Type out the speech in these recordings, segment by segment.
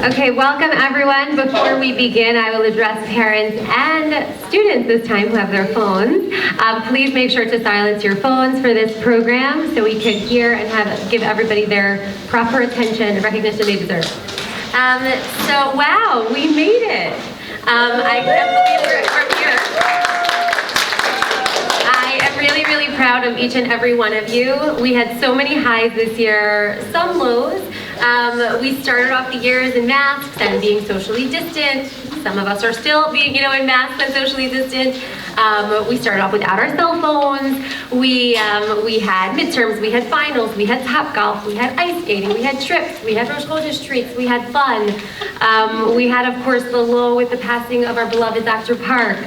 Okay, welcome everyone. Before we begin, I will address parents and students this time who have their phones. Please make sure to silence your phones for this program so we can hear and give everybody their proper attention and recognition they deserve. So wow, we made it. I can't believe we're here. I am really, really proud of each and every one of you. We had so many highs this year, some lows. We started off the years in masks and being socially distant. Some of us are still being, in masks and socially distant. We started off without our cell phones. We had midterms, we had finals, we had Topgolf, we had ice skating, we had trips, we had Rosh Chodesh treats, we had fun. We had, of course, the low with the passing of our beloved Dr. Park.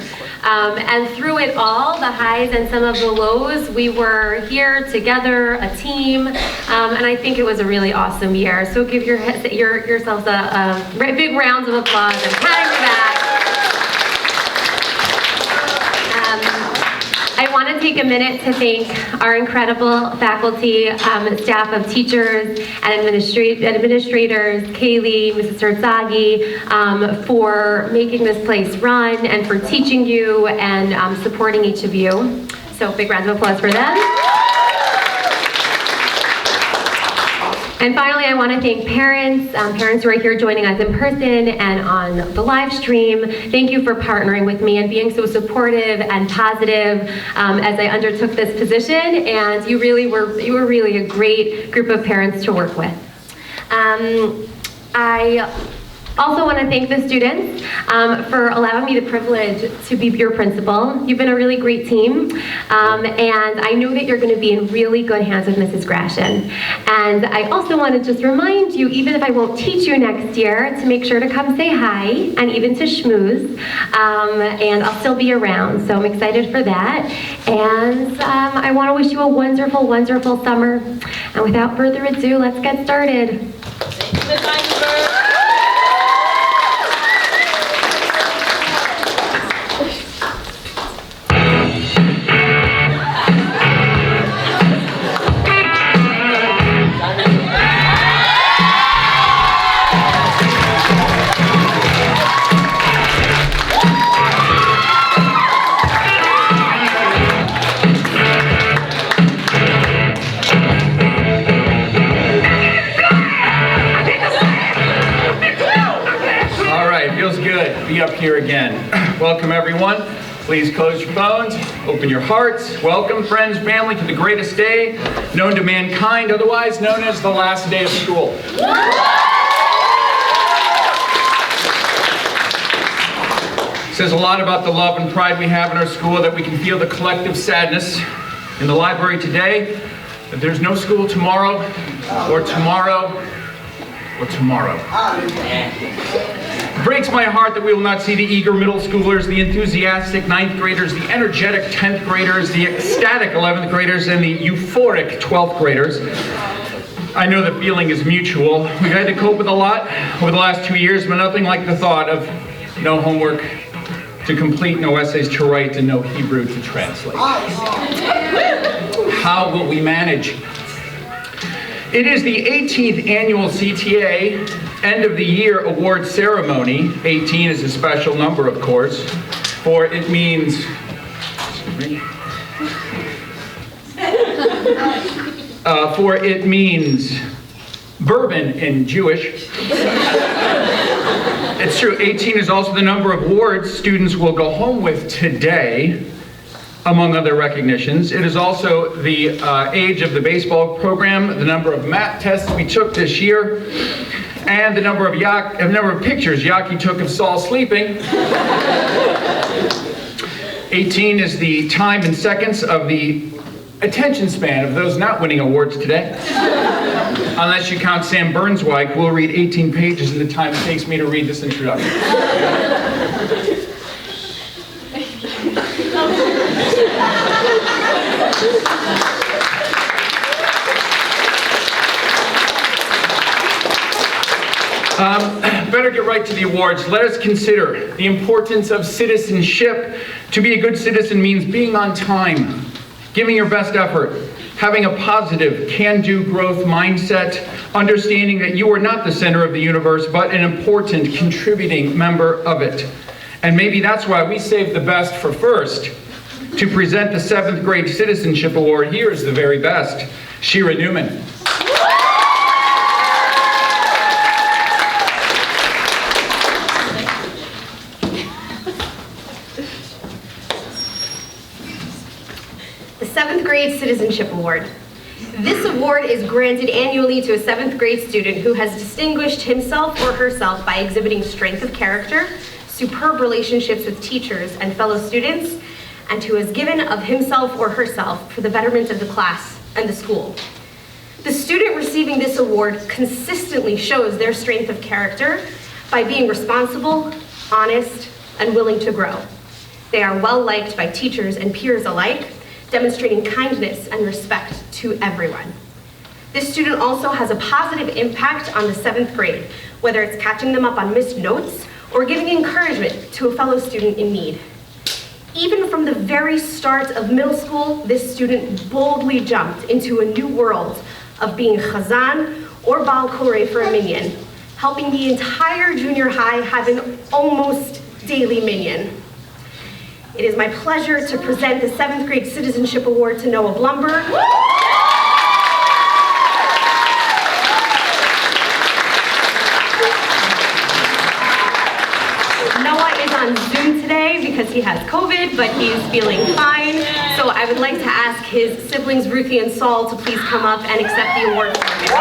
And through it all, the highs and some of the lows, we were here together, a team, and I think it was a really awesome year. So give yourselves a big round of applause and pat your back. I want to take a minute to thank our incredible faculty, staff of teachers and administrators, Kaylee, Mrs. Herzagi, for making this place run and for teaching you and supporting each of you. So big round of applause for them. And finally, I want to thank parents who are here joining us in person and on the live stream. Thank you for partnering with me and being so supportive and positive as I undertook this position. And you were really a great group of parents to work with. I also want to thank the students for allowing me the privilege to be your principal. You've been a really great team, and I know that you're going to be in really good hands with Mrs. Gratian. And I also want to just remind you, even if I won't teach you next year, to make sure to come say hi and even to schmooze, and I'll still be around, so I'm excited for that. And I want to wish you a wonderful, wonderful summer. And without further ado, let's get started. Be up here again. Welcome everyone. Please close your phones, open your hearts. Welcome friends, family to the greatest day known to mankind, otherwise known as the last day of school. It says a lot about the love and pride we have in our school that we can feel the collective sadness in the library today that there's no school tomorrow or tomorrow or tomorrow. It breaks my heart that we will not see the eager middle schoolers, the enthusiastic 9th graders, the energetic 10th graders, the ecstatic 11th graders, and the euphoric 12th graders. I know the feeling is mutual. We've had to cope with a lot over the last 2 years, but nothing like the thought of no homework to complete, no essays to write, and no Hebrew to translate. How will we manage? It is the 18th annual CTA end of the year award ceremony. 18 is a special number, of course, for it means, bourbon in Jewish. It's true, 18 is also the number of awards students will go home with today, among other recognitions. It is also the age of the baseball program, the number of math tests we took this year, and the number of pictures Yaki took of Saul sleeping. 18 is the time and seconds of the attention span of those not winning awards today. Unless you count Sam Burnswijk, who will read 18 pages in the time it takes me to read this introduction. Better get right to the awards. Let us consider the importance of citizenship. To be a good citizen means being on time, giving your best effort, having a positive, can-do growth mindset, understanding that you are not the center of the universe, but an important, contributing member of it. And maybe that's why we saved the best for first. To present the 7th grade Citizenship Award, here is the very best, Shira Newman. The 7th grade Citizenship Award. This award is granted annually to a 7th grade student who has distinguished himself or herself by exhibiting strength of character, superb relationships with teachers and fellow students, and who has given of himself or herself for the betterment of the class and the school. The student receiving this award consistently shows their strength of character by being responsible, honest, and willing to grow. They are well liked by teachers and peers alike, demonstrating kindness and respect to everyone. This student also has a positive impact on the 7th grade, whether it's catching them up on missed notes or giving encouragement to a fellow student in need. Even from the very start of middle school, this student boldly jumped into a new world of being Chazan or Baal Koreh for a minyan, helping the entire junior high have an almost daily minyan. It is my pleasure to present the 7th grade Citizenship Award to Noah Blumberg. Noah is on Zoom today because he has COVID, but he's feeling fine. So I would like to ask his siblings, Ruthie and Saul, to please come up and accept the award for him.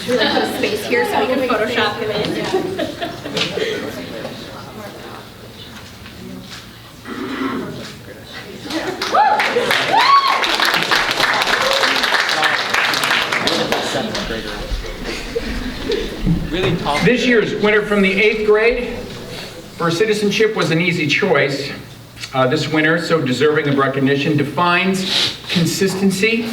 Really put a space here so we can Photoshop him in. This year's winner from the 8th grade for citizenship was an easy choice. This winner, so deserving of recognition, defines consistency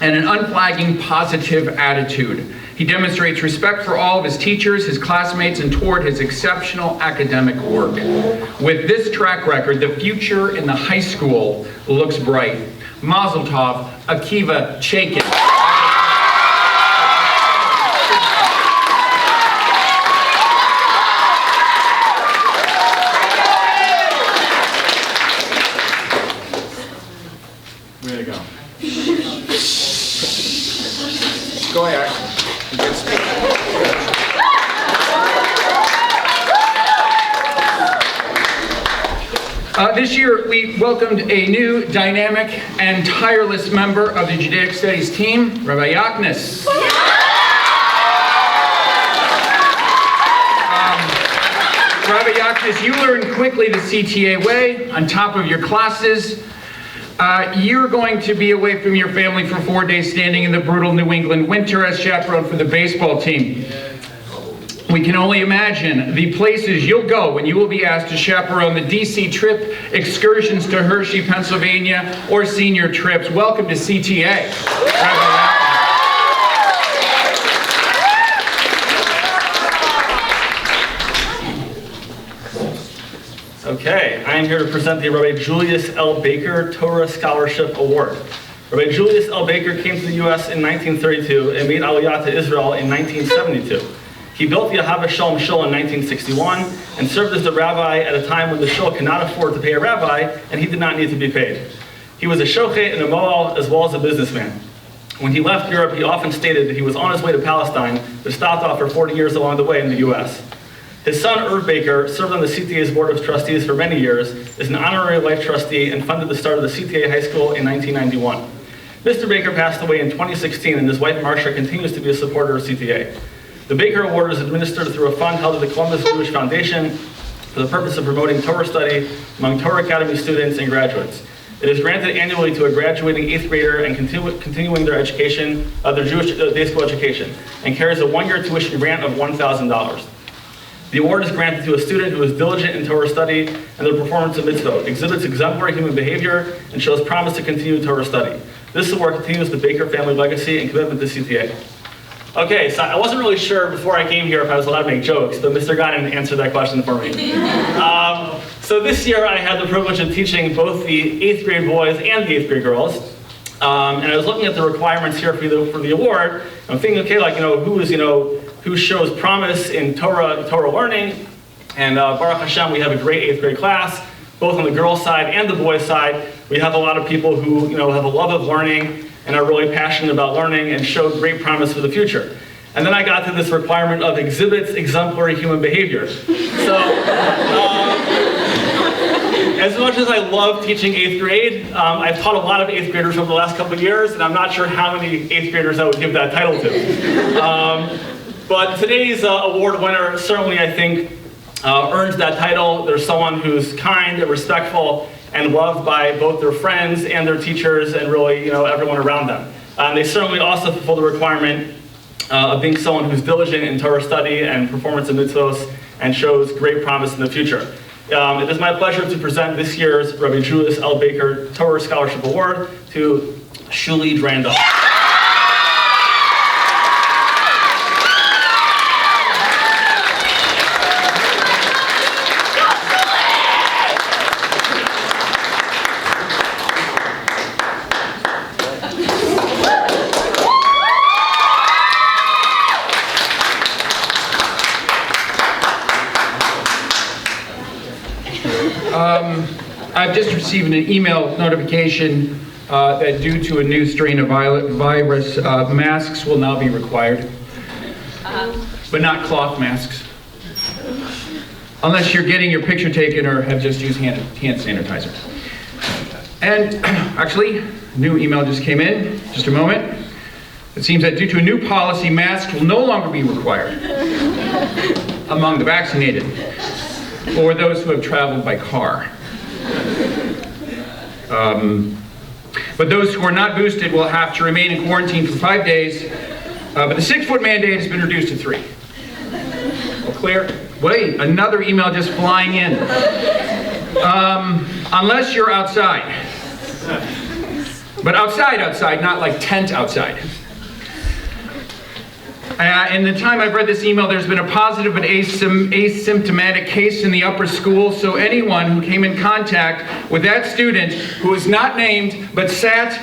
and an unflagging positive attitude. He demonstrates respect for all of his teachers, his classmates, and toward his exceptional academic work. With this track record, the future in the high school looks bright. Mazel tov, Akiva Chaikin. Way to go. Go ahead. This year, we welcomed a new, dynamic, and tireless member of the Judaic Studies team, Rabbi Yaknis. Rabbi Yaknis, you learned quickly the CTA way, on top of your classes. You're going to be away from your family for 4 days, standing in the brutal New England winter as chaperone for the baseball team. We can only imagine the places you'll go when you will be asked to chaperone the DC trip, excursions to Hershey, Pennsylvania, or senior trips. Welcome to CTA. Okay, I am here to present the Rabbi Julius L. Baker Torah Scholarship Award. Rabbi Julius L. Baker came to the U.S. in 1932 and made Aliyah to Israel in 1972. He built the Ahava Shalom Shul in 1961 and served as the rabbi at a time when the shul could not afford to pay a rabbi and he did not need to be paid. He was a shochet and a moel as well as a businessman. When he left Europe, he often stated that he was on his way to Palestine, but stopped off for 40 years along the way in the U.S. His son, Irv Baker, served on the CTA's Board of Trustees for many years, is an honorary life trustee, and funded the start of the CTA High School in 1991. Mr. Baker passed away in 2016, and his wife, Marcia, continues to be a supporter of CTA. The Baker Award is administered through a fund held at the Columbus Jewish Foundation for the purpose of promoting Torah study among Torah Academy students and graduates. It is granted annually to a graduating 8th grader and continuing their education, their Jewish day school education, and carries a one-year tuition grant of $1,000. The award is granted to a student who is diligent in Torah study and their performance of mitzvot, exhibits exemplary human behavior, and shows promise to continue Torah study. This award continues the Baker family legacy and commitment to CTA. Okay, so I wasn't really sure before I came here if I was allowed to make jokes, but Mr. Guinan answered that question for me. So this year I had the privilege of teaching both the 8th grade boys and the 8th grade girls. And I was looking at the requirements here for the award. I'm thinking, okay, like, who shows promise in Torah learning. And Baruch Hashem, we have a great 8th grade class, both on the girls' side and the boys' side. We have a lot of people who, have a love of learning and are really passionate about learning and show great promise for the future. And then I got to this requirement of exhibits exemplary human behavior. So, as much as I love teaching 8th grade, I've taught a lot of 8th graders over the last couple of years, and I'm not sure how many 8th graders I would give that title to. But today's award winner certainly, I think, earns that title. There's someone who's kind and respectful and loved by both their friends and their teachers and really, everyone around them. They certainly also fulfill the requirement of being someone who's diligent in Torah study and performance of mitzvos and shows great promise in the future. It is my pleasure to present this year's Rabbi Julius L. Baker Torah Scholarship Award to Shuli Dranda. I've just received an email notification that due to a new strain of virus, masks will now be required, but not cloth masks, unless you're getting your picture taken or have just used hand sanitizer. And actually, a new email just came in, just a moment. It seems that due to a new policy, masks will no longer be required among the vaccinated or those who have traveled by car. But those who are not boosted will have to remain in quarantine for 5 days, but the 6-foot mandate has been reduced to 3. All clear? Wait, another email just flying in. Unless you're outside. But outside, not like tent outside. In the time I've read this email, there's been a positive but asymptomatic case in the upper school, so anyone who came in contact with that student who is not named but sat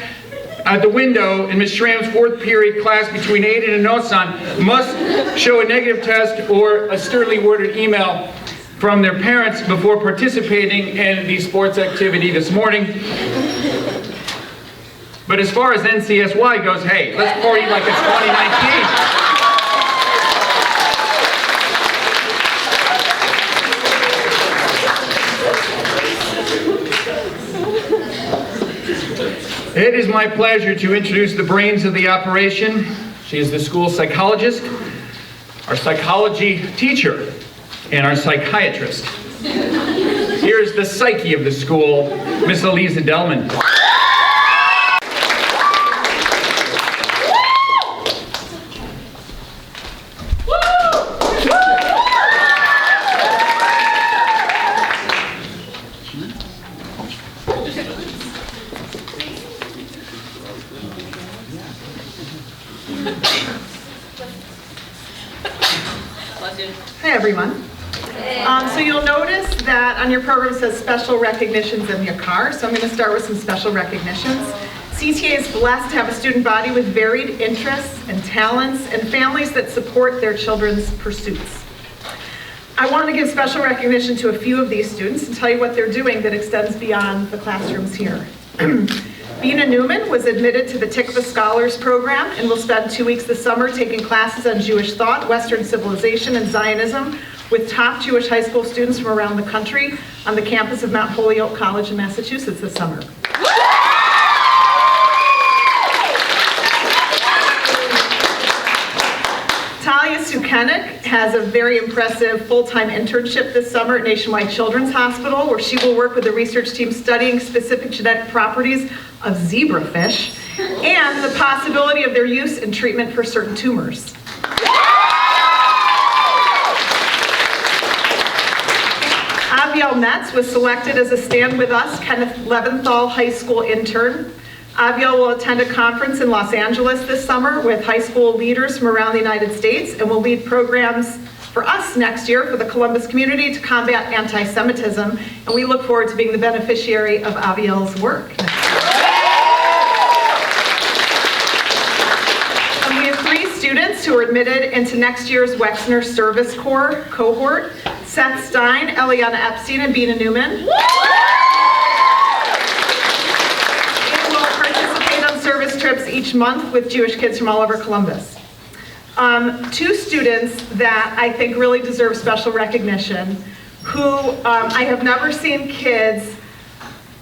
at the window in Ms. Schramm's 4th period class between Aiden and Nosan must show a negative test or a sternly worded email from their parents before participating in the sports activity this morning. But as far as NCSY goes, hey, let's party like it's 2019. It is my pleasure to introduce the brains of the operation. She is the school psychologist, our psychology teacher, and our psychiatrist. Here's the psyche of the school, Miss Eliza Delman. Hi, everyone. So you'll notice that on your program it says special recognitions in your car. So I'm going to start with some special recognitions. CTA is blessed to have a student body with varied interests and talents and families that support their children's pursuits. I want to give special recognition to a few of these students and tell you what they're doing that extends beyond the classrooms here. Bina Newman was admitted to the Tikva Scholars Program and will spend 2 weeks this summer taking classes on Jewish thought, Western civilization, and Zionism with top Jewish high school students from around the country on the campus of Mount Holyoke College in Massachusetts this summer. Talia Sukenik has a very impressive full-time internship this summer at Nationwide Children's Hospital, where she will work with the research team studying specific genetic properties of zebrafish and the possibility of their use in treatment for certain tumors. Abiel Metz was selected as a Stand With Us Kenneth Leventhal High School intern. Aviel will attend a conference in Los Angeles this summer with high school leaders from around the United States and will lead programs for us next year for the Columbus community to combat anti-Semitism. And we look forward to being the beneficiary of Aviel's work. And we have 3 students who are admitted into next year's Wexner Service Corps cohort: Seth Stein, Eliana Epstein, and Bina Newman. Service trips each month with Jewish kids from all over Columbus. 2 students that I think really deserve special recognition, who I have never seen kids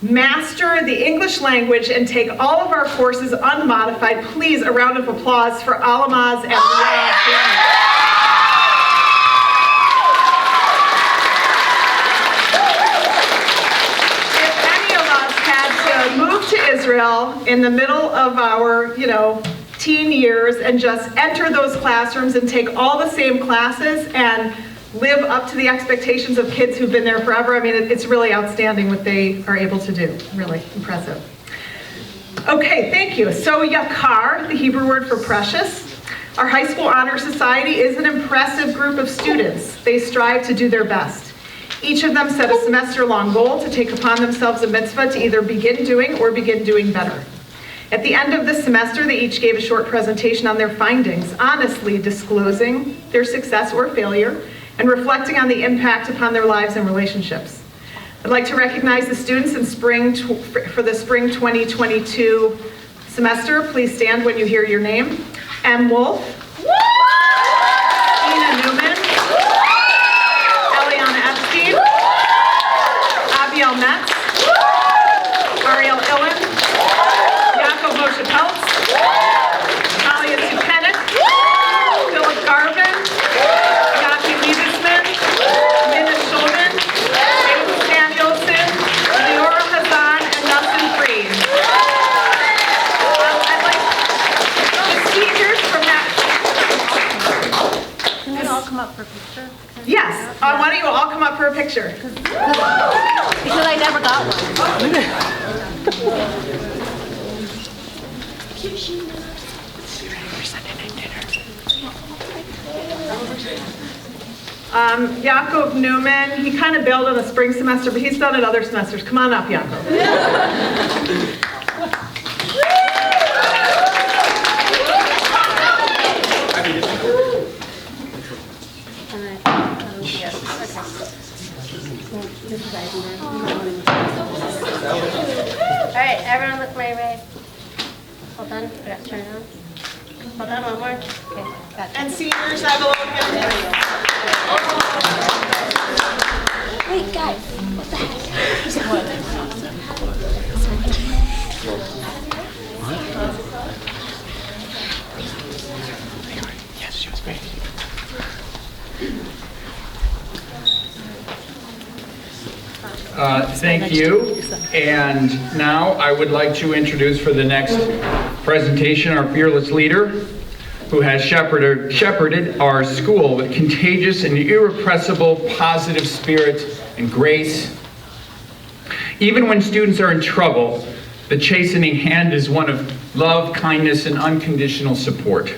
master the English language and take all of our courses unmodified. Please, a round of applause for Alamaz and Leah. To Israel in the middle of our, teen years and just enter those classrooms and take all the same classes and live up to the expectations of kids who've been there forever. I mean, it's really outstanding what they are able to do. Really impressive. Okay, thank you. So Yakar, the Hebrew word for precious. Our high school honor society is an impressive group of students. They strive to do their best. Each of them set a semester-long goal to take upon themselves a mitzvah to either begin doing or begin doing better. At the end of the semester, they each gave a short presentation on their findings, honestly disclosing their success or failure and reflecting on the impact upon their lives and relationships. I'd like to recognize the students in for the spring 2022 semester. Please stand when you hear your name. M. Wolf. Ina Newman. Abiel Metz, Ariel Illen, Yaakov Moshe Peltz, Talia Tukenik, Philip Garvin, Yaki Liebesman, Minna Schulman, Aiden Samuelson, Leora Hazan, and Dustin Freed. I'd like the seniors from that. Can we all come up for a picture? Yes, why don't you all come up for a picture? Because I never got one. Yaakov Newman, he kind of bailed on the spring semester, but he's done it other semesters. Come on up, Yaakov. Alright, everyone look my way. Hold on, I gotta turn it on. Hold on, one more. Okay, gotcha. And seniors, have a little hand. Wait, guys, what the heck? Yes, she was great. Thank you. And now I would like to introduce for the next presentation our fearless leader who has shepherded our school with contagious and irrepressible positive spirit and grace. Even when students are in trouble, the chastening hand is one of love, kindness, and unconditional support.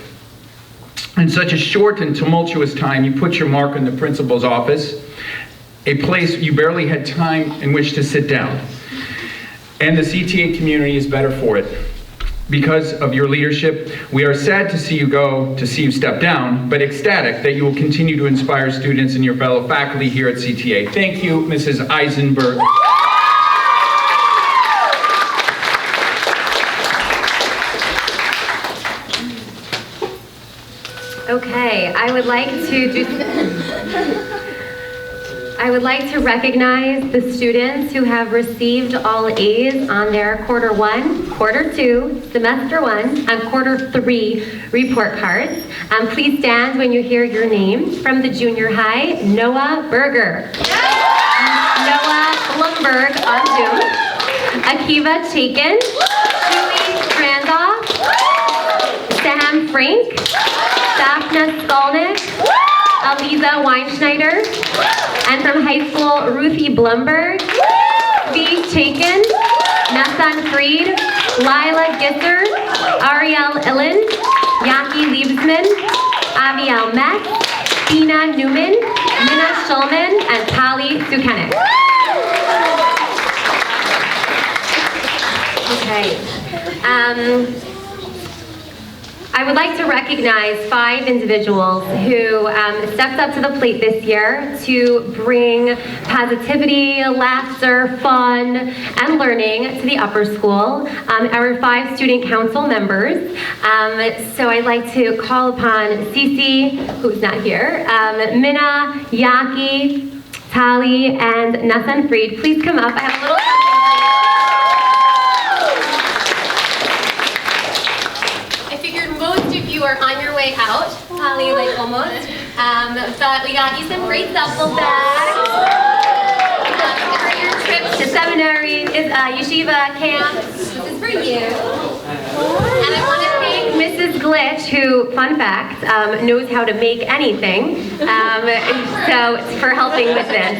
In such a short and tumultuous time, you put your mark in the principal's office, a place you barely had time in which to sit down. And the CTA community is better for it. Because of your leadership, we are sad to see you step down, but ecstatic that you will continue to inspire students and your fellow faculty here at CTA. Thank you, Mrs. Eisenberg. Okay, I would like to recognize the students who have received all A's on their quarter 1, quarter 2, semester 1, and quarter 3 report cards. Please stand when you hear your name. From the junior high, Noah Berger. Noah Blumberg on Zoom. Akiva Chaikin. Julie Randolph. Sam Frank. Daphna Skolnick. Aliza Weinschneider. And from high school, Ruthie Blumberg, V. Chaikin, Nathan Freed, Lila Gisser, Ariel Illen, Yaki Liebsman, Aviel Metz, Dina Newman, Minna Schulman, and Tali Sukenik. Okay. I would like to recognize 5 individuals who stepped up to the plate this year to bring positivity, laughter, fun, and learning to the upper school. Our 5 student council members. So I'd like to call upon Cece, who's not here, Minna, Yaki, Tali, and Nathan Freed. Please come up. I have a little are on your way out, probably like almost, but we got you some great duffel bags for your trip to seminary, yeshiva camp. This is for you. And I want to thank Mrs. Glitch, who, fun fact, knows how to make anything, so for helping with this.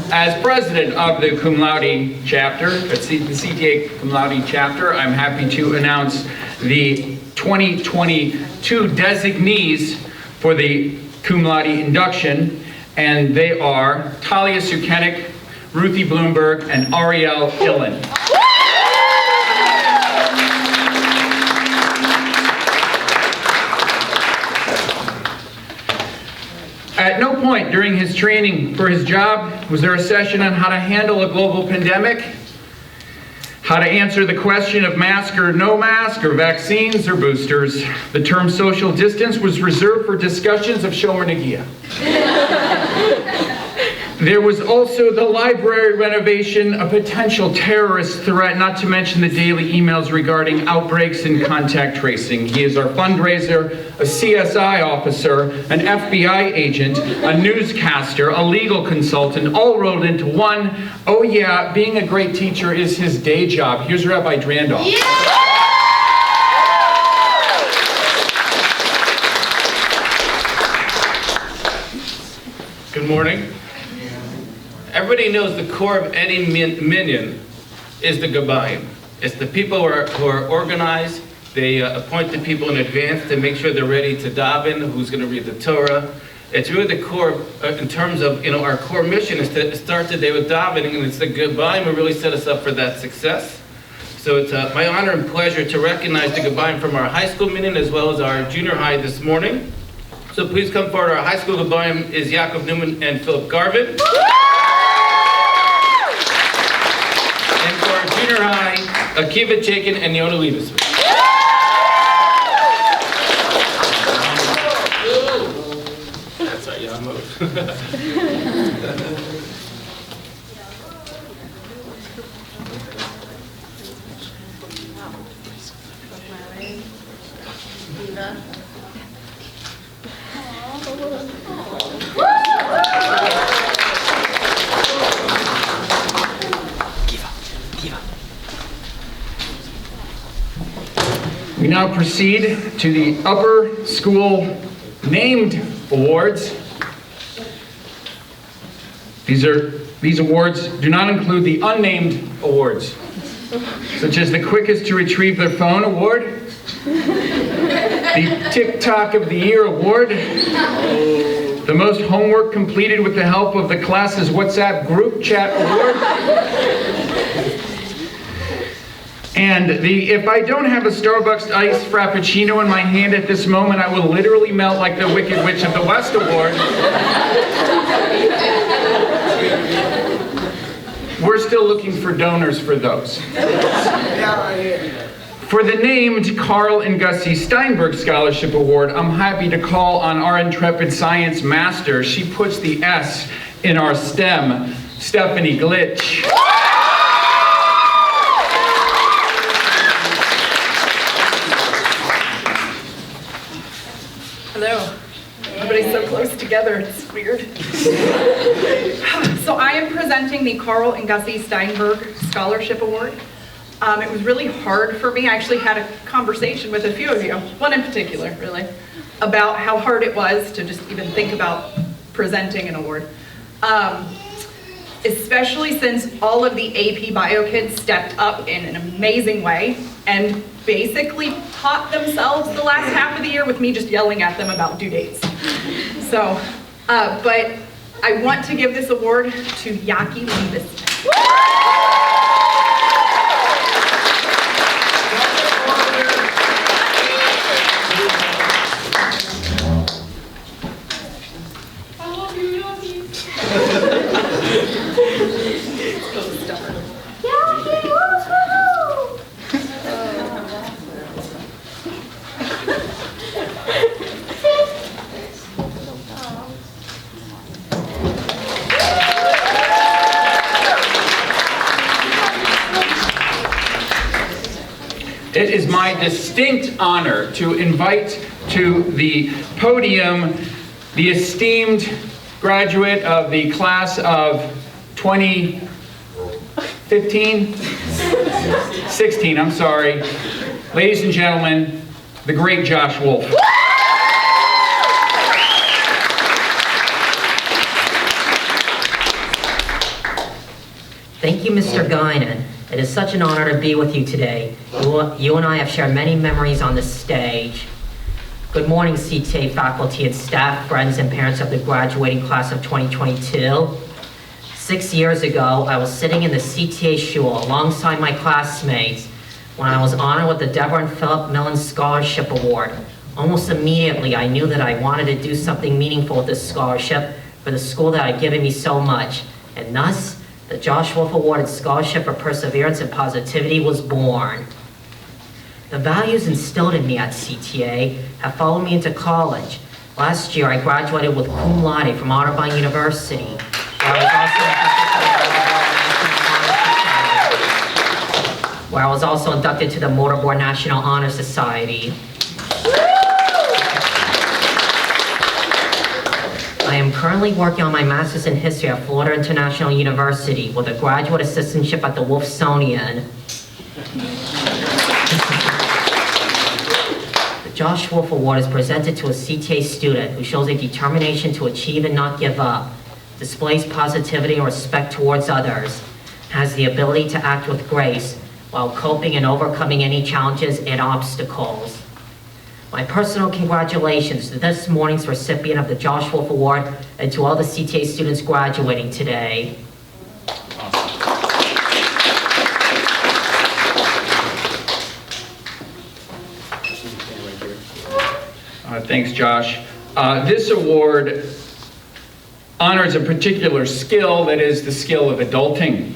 As president of the Cum Laude chapter, the CTA Cum Laude chapter, I'm happy to announce the 2022 designees for the Cum Laude induction, and they are Talia Sukenik, Ruthie Bloomberg, and Ariel Illen. At no point during his training for his job was there a session on how to handle a global pandemic, how to answer the question of mask or no mask, or vaccines or boosters. The term social distance was reserved for discussions of Shomer Negia. There was also the library renovation, a potential terrorist threat, not to mention the daily emails regarding outbreaks and contact tracing. He is our fundraiser, a CSI officer, an FBI agent, a newscaster, a legal consultant, all rolled into one. Oh yeah, being a great teacher is his day job. Here's Rabbi Drandolph. Yeah! Good morning. Everybody knows the core of any minyan is the Gabayim. It's the people who are organized. They appoint the people in advance to make sure they're ready to daven, who's going to read the Torah. It's really the core in terms of, our core mission is to start the day with davening, and it's the Gabayim who really set us up for that success. So it's my honor and pleasure to recognize the Gabayim from our high school minyan as well as our junior high this morning. So please come forward. Our high school Gabayim is Yaakov Newman and Philip Garvin. And for our junior high, Akiva Chaikin and Yona Leibus. That's our young move. We now proceed to the upper school named awards. These awards do not include the unnamed awards, such as the quickest to retrieve their phone award, the TikTok of the Year award, the most homework completed with the help of the class's WhatsApp group chat award, and the if I don't have a Starbucks iced Frappuccino in my hand at this moment, I will literally melt like the Wicked Witch of the West award. We're still looking for donors for those. For the named Carl and Gussie Steinberg Scholarship Award, I'm happy to call on our intrepid science master. She puts the S in our STEM, Stephanie Glitch. Hello. Everybody's so close together, it's weird. So I am presenting the Carl and Gussie Steinberg Scholarship Award. It was really hard for me. I actually had a conversation with a few of you, one in particular, really, about how hard it was to just even think about presenting an award. Especially since all of the AP Bio kids stepped up in an amazing way and basically taught themselves the last half of the year with me just yelling at them about due dates. So, but I want to give this award to Yaki Liebesman. It is my distinct honor to invite to the podium the esteemed graduate of the class of 2015? 16, I'm sorry. Ladies and gentlemen, the great Josh Wolf. Thank you, Mr. Guinan. It is such an honor to be with you today. You and I have shared many memories on this stage. Good morning, CTA faculty and staff, friends and parents of the graduating class of 2022. 6 years ago, I was sitting in the CTA shul alongside my classmates when I was honored with the Deborah and Philip Millen Scholarship Award. Almost immediately, I knew that I wanted to do something meaningful with this scholarship for the school that had given me so much, and thus, the Josh Wolf Awarded Scholarship for Perseverance and Positivity was born. The values instilled in me at CTA have followed me into college. Last year, I graduated with cum laude from Otterbein University, where I was also inducted to the Mortarboard National Honor Society. I am currently working on my master's in history at Florida International University with a graduate assistantship at the Wolfsonian. The Josh Wolf Award is presented to a CTA student who shows a determination to achieve and not give up, displays positivity and respect towards others, has the ability to act with grace while coping and overcoming any challenges and obstacles. My personal congratulations to this morning's recipient of the Josh Wolf Award and to all the CTA students graduating today. Thanks, Josh. This award honors a particular skill, that is the skill of adulting.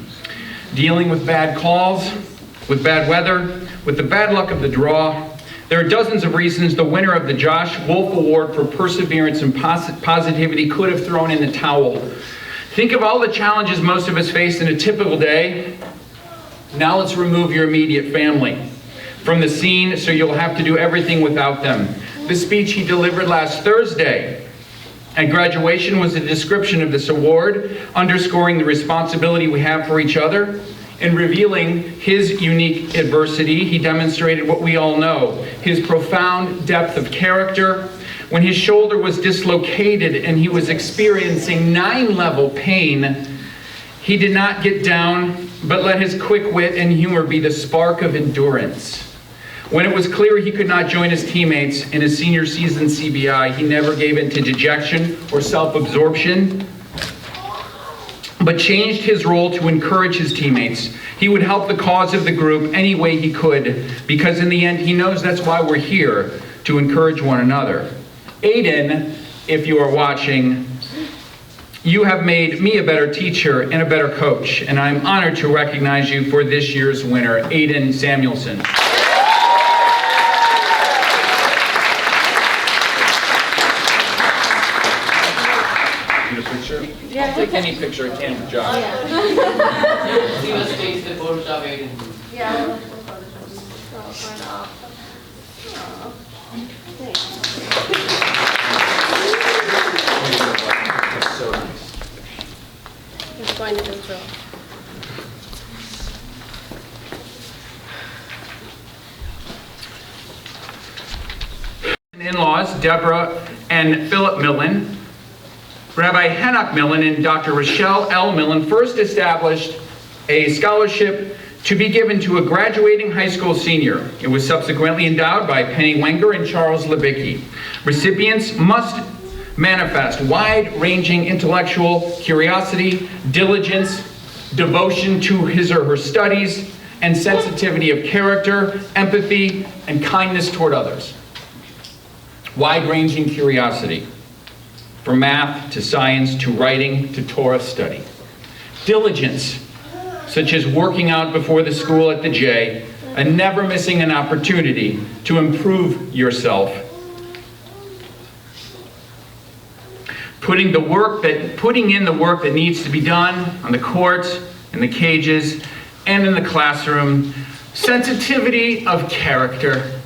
Dealing with bad calls, with bad weather, with the bad luck of the draw. There are dozens of reasons the winner of the Josh Wolf Award for Perseverance and Positivity could have thrown in the towel. Think of all the challenges most of us face in a typical day. Now let's remove your immediate family from the scene so you'll have to do everything without them. The speech he delivered last Thursday at graduation was a description of this award, underscoring the responsibility we have for each other. In revealing his unique adversity, he demonstrated what we all know, his profound depth of character. When his shoulder was dislocated and he was experiencing 9-level pain, he did not get down, but let his quick wit and humor be the spark of endurance. When it was clear he could not join his teammates in his senior season CBI, he never gave in to dejection or self-absorption, but changed his role to encourage his teammates. He would help the cause of the group any way he could, because in the end, he knows that's why we're here, to encourage one another. Aiden, if you are watching, you have made me a better teacher and a better coach, and I'm honored to recognize you for this year's winner, Aiden Samuelson. Kenny picture I can for Josh. See the space that Photoshop agent. Yeah. So nice. It's going to control. In-laws, Deborah and Philip Millen, Rabbi Henoch Millen and Dr. Rochelle L. Millen first established a scholarship to be given to a graduating high school senior. It was subsequently endowed by Penny Wenger and Charles Levicki. Recipients must manifest wide-ranging intellectual curiosity, diligence, devotion to his or her studies, and sensitivity of character, empathy, and kindness toward others. Wide-ranging curiosity, from math to science to writing to Torah study. Diligence, such as working out before the school at the J and never missing an opportunity to improve yourself. Putting in the work that needs to be done on the court, in the cages, and in the classroom. Sensitivity of character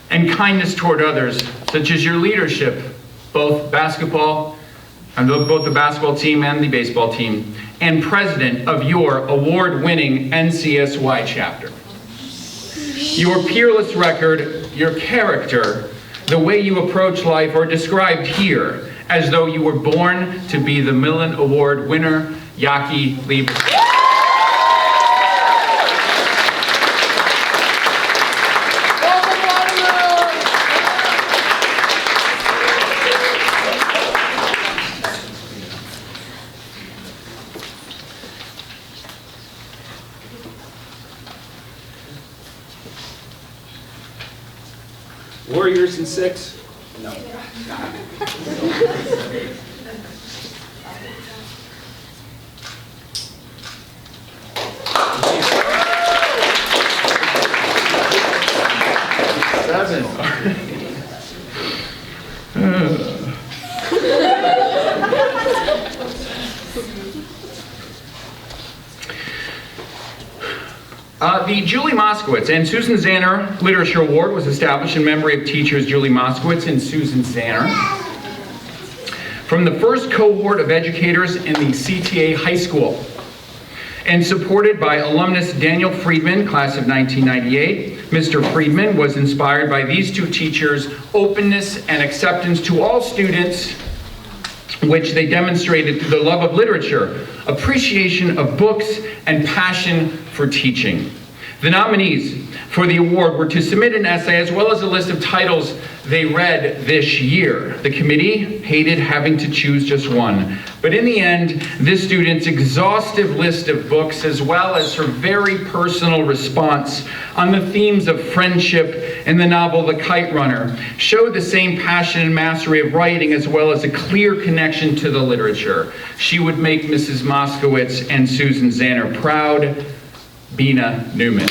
and kindness toward others, such as your leadership, both the basketball team and the baseball team, and president of your award-winning NCSY chapter. Your peerless record, your character, the way you approach life are described here as though you were born to be the Millen Award winner, Yaki Lieberstein. Warriors in 6? No. The Julie Moskowitz and Susan Zanner Literature Award was established in memory of teachers Julie Moskowitz and Susan Zanner from the first cohort of educators in the CTA High School, and supported by alumnus Daniel Friedman, class of 1998. Mr. Friedman was inspired by these two teachers' openness and acceptance to all students, which they demonstrated through the love of literature, appreciation of books, and passion for teaching. The nominees for the award were to submit an essay as well as a list of titles they read this year. The committee hated having to choose just one, but in the end, this student's exhaustive list of books, as well as her very personal response on the themes of friendship in the novel The Kite Runner, showed the same passion and mastery of writing as well as a clear connection to the literature. She would make Mrs. Moskowitz and Susan Zanner proud. Bina Newman.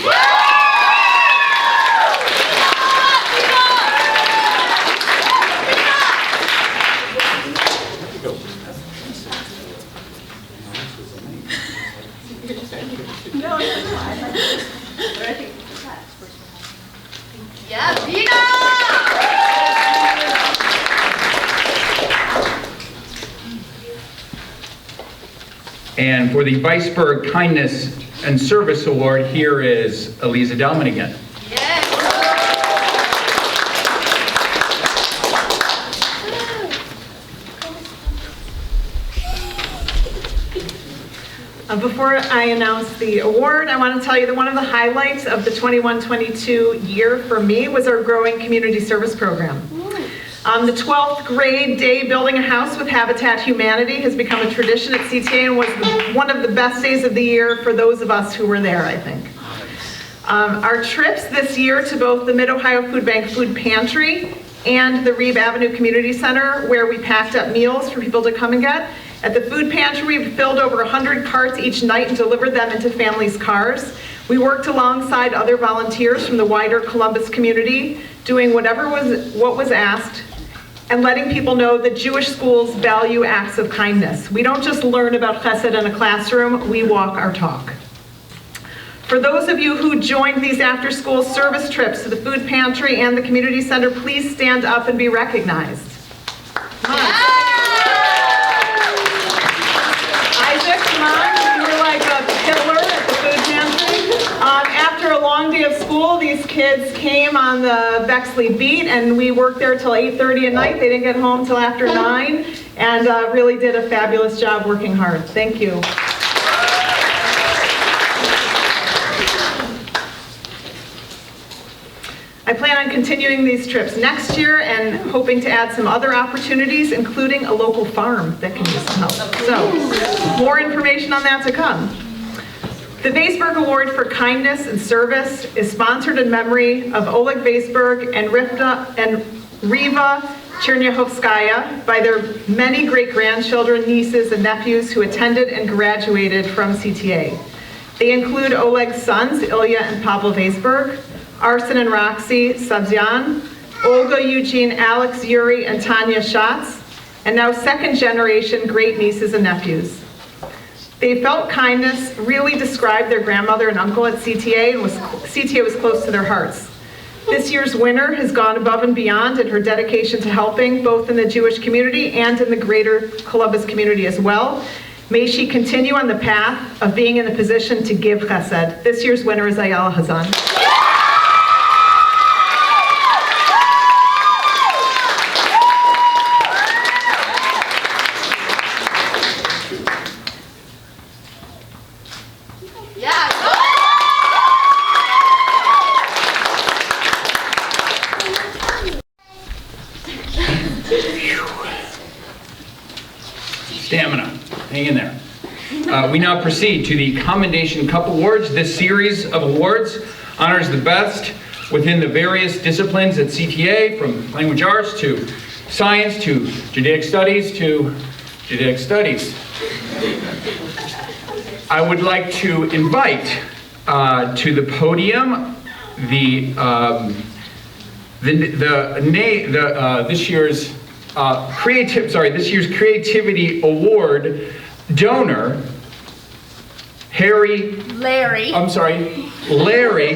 Yeah, Vina! And for the Weisberg Kindness and Service Award, here is Eliza Delman again. Before I announce the award, I want to tell you that one of the highlights of the 21-22 year for me was our growing community service program. The 12th grade day building a house with Habitat Humanity has become a tradition at CTA and was one of the best days of the year for those of us who were there, I think. Our trips this year to both the Mid-Ohio Food Bank Food Pantry and the Reeb Avenue Community Center, where we packed up meals for people to come and get. At the food pantry, we filled over 100 carts each night and delivered them into families' cars. We worked alongside other volunteers from the wider Columbus community, doing what was asked. and letting people know that Jewish schools value acts of kindness. We don't just learn about chesed in a classroom, we walk our talk. For those of you who joined these after-school service trips to the food pantry and the community center, please stand up and be recognized. Come on. Isaac, come on. You're like a pillar at the food pantry. After a long day of school, these kids came on the Bexley beat, and we worked there till 8:30 at night. They didn't get home till after 9, and really did a fabulous job working hard. Thank you. I plan on continuing these trips next year and hoping to add some other opportunities, including a local farm that can use some help. So, more information on that to come. The Weisberg Award for Kindness and Service is sponsored in memory of Oleg Weisberg and Riva Chernyakhovskaya by their many great-grandchildren, nieces, and nephews who attended and graduated from CTA. They include Oleg's sons, Ilya and Pavel Weisberg, Arsen and Roxy Sabzian, Olga, Eugene, Alex, Yuri, and Tanya Schatz, and now second-generation great-nieces and nephews. They felt kindness really described their grandmother and uncle at CTA, and CTA was close to their hearts. This year's winner has gone above and beyond in her dedication to helping both in the Jewish community and in the greater Columbus community as well. May she continue on the path of being in the position to give chesed. This year's winner is Ayala Hazan. Stamina. Hang in there. We now proceed to the Commendation Cup Awards. This series of awards honors the best within the various disciplines at CTA, from language arts to science to Judaic studies to Judaic studies. I would like to invite to the podium this year's Creativity Award donor, Larry,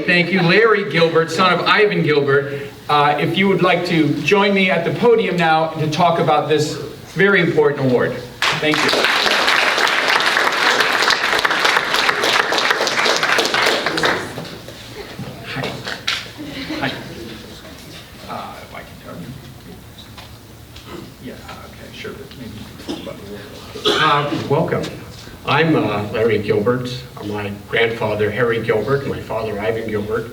thank you, Larry Gilbert, son of Ivan Gilbert. If you would like to join me at the podium now to talk about this very important award. Thank you. Hi. If I can tell you. Yeah, okay, sure. Welcome. I'm Larry Gilbert. My grandfather, Harry Gilbert, my father, Ivan Gilbert,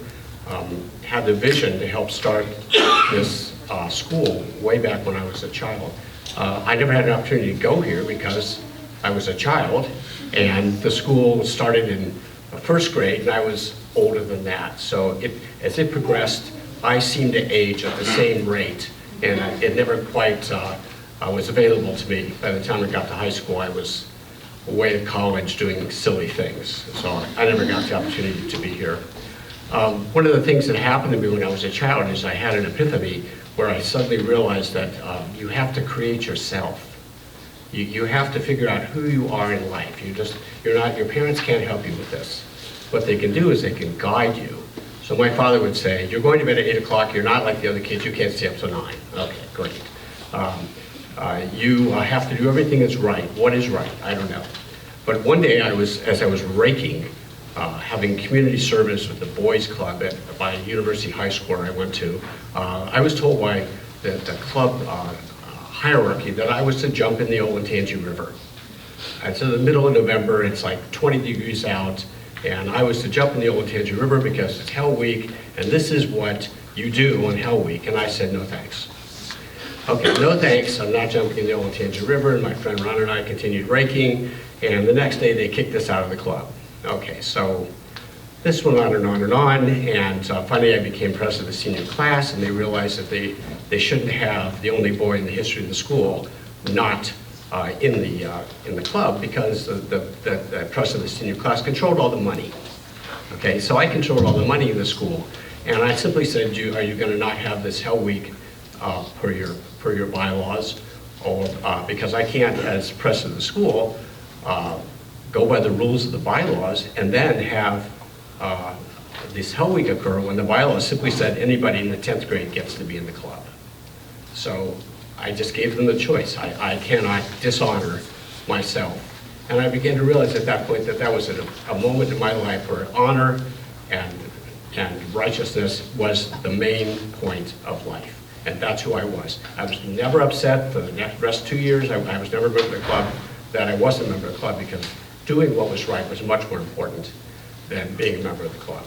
had the vision to help start this school way back when I was a child. I never had an opportunity to go here because I was a child, and the school started in first grade, and I was older than that. So as it progressed, I seemed to age at the same rate, and it never quite was available to me. By the time I got to high school, I was away to college doing silly things, so I never got the opportunity to be here. One of the things that happened to me when I was a child is I had an epiphany where I suddenly realized that you have to create yourself. You have to figure out who you are in life. Your parents can't help you with this. What they can do is they can guide you. So my father would say, you're going to bed at 8 o'clock, you're not like the other kids, you can't stay up till 9. Okay, great. You have to do everything that's right. What is right? I don't know. But one day, as I was raking, having community service with the boys club by University High School I went to, I was told by the club hierarchy that I was to jump in the Olentangy River. It's in the middle of November, it's like 20 degrees out, and I was to jump in the Olentangy River because it's Hell Week, and this is what you do on Hell Week. And I said, no thanks. Okay, no thanks, I'm not jumping in the Olentangy River, and my friend Ron and I continued raking, and the next day they kicked us out of the club. Okay, so this went on and on and on, and finally I became president of the senior class, and they realized that they shouldn't have the only boy in the history of the school not in the club, because the president of the senior class controlled all the money. Okay, so I controlled all the money in the school, and I simply said, are you going to not have this Hell Week for your per your bylaws, or because I can't, as president of the school, go by the rules of the bylaws and then have this Hell Week occur when the bylaws simply said anybody in the 10th grade gets to be in the club. So I just gave them the choice. I cannot dishonor myself. And I began to realize at that point that that was a moment in my life where honor and righteousness was the main point of life. And that's who I was. I was never upset for the rest 2 years. I was never a member of the club that I wasn't a member of the club, because doing what was right was much more important than being a member of the club.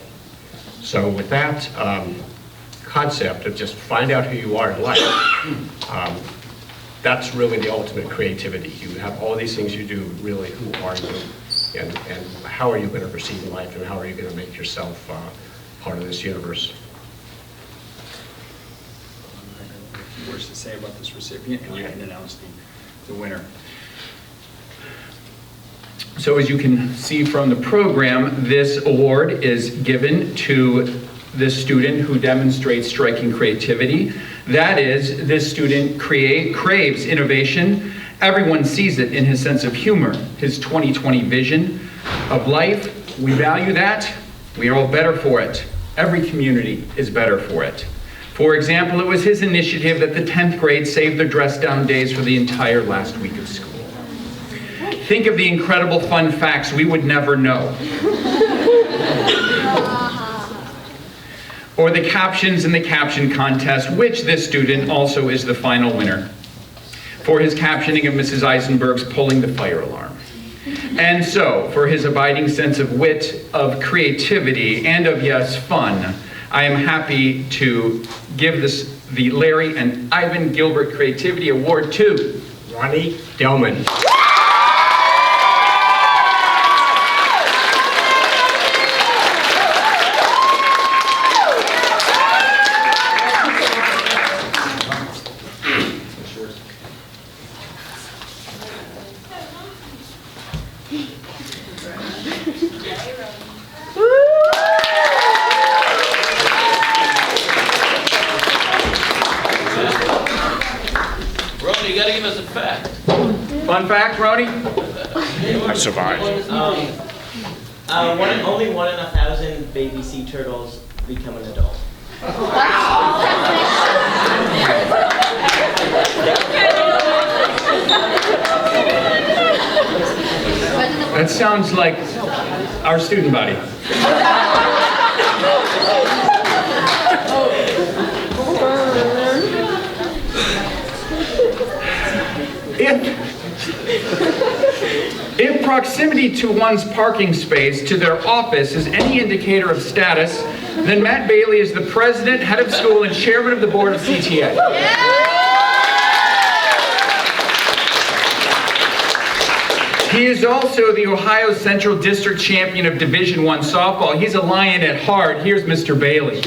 So with that concept of just find out who you are in life, that's really the ultimate creativity. You have all these things you do, really, who are you? And how are you going to proceed in life, and how are you going to make yourself part of this universe? Words to say about this recipient, and you can announce the winner. So as you can see from the program, this award is given to this student who demonstrates striking creativity. That is, this student craves innovation. Everyone sees it in his sense of humor, his 2020 vision of life. We value that. We are all better for it. Every community is better for it. For example, it was his initiative that the 10th grade saved their dress-down days for the entire last week of school. Think of the incredible fun facts we would never know. Or the captions in the caption contest, which this student also is the final winner, for his captioning of Mrs. Eisenberg's pulling the fire alarm. And so, for his abiding sense of wit, of creativity, and of, yes, fun, I am happy to give the Larry and Ivan Gilbert Creativity Award to Ronnie Delman. Ronnie, you gotta give us a fact. Fun fact, Roni? I survived. Only 1 in 1,000 baby sea turtles become an adult. That sounds like our student body. If proximity to one's parking space to their office is any indicator of status, then Matt Bailey is the president, head of school, and chairman of the board of CTA. He is also the Ohio Central District champion of Division I softball. He's a Lion at heart. Here's Mr. Bailey.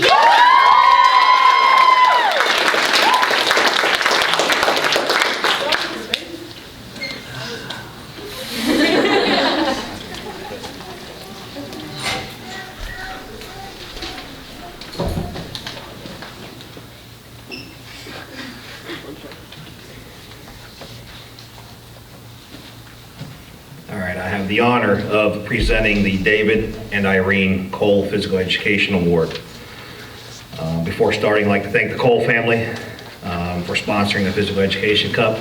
All right, I have the honor of presenting the David and Irene Cole Physical Education Award. Before starting, I'd like to thank the Cole family for sponsoring the Physical Education Cup.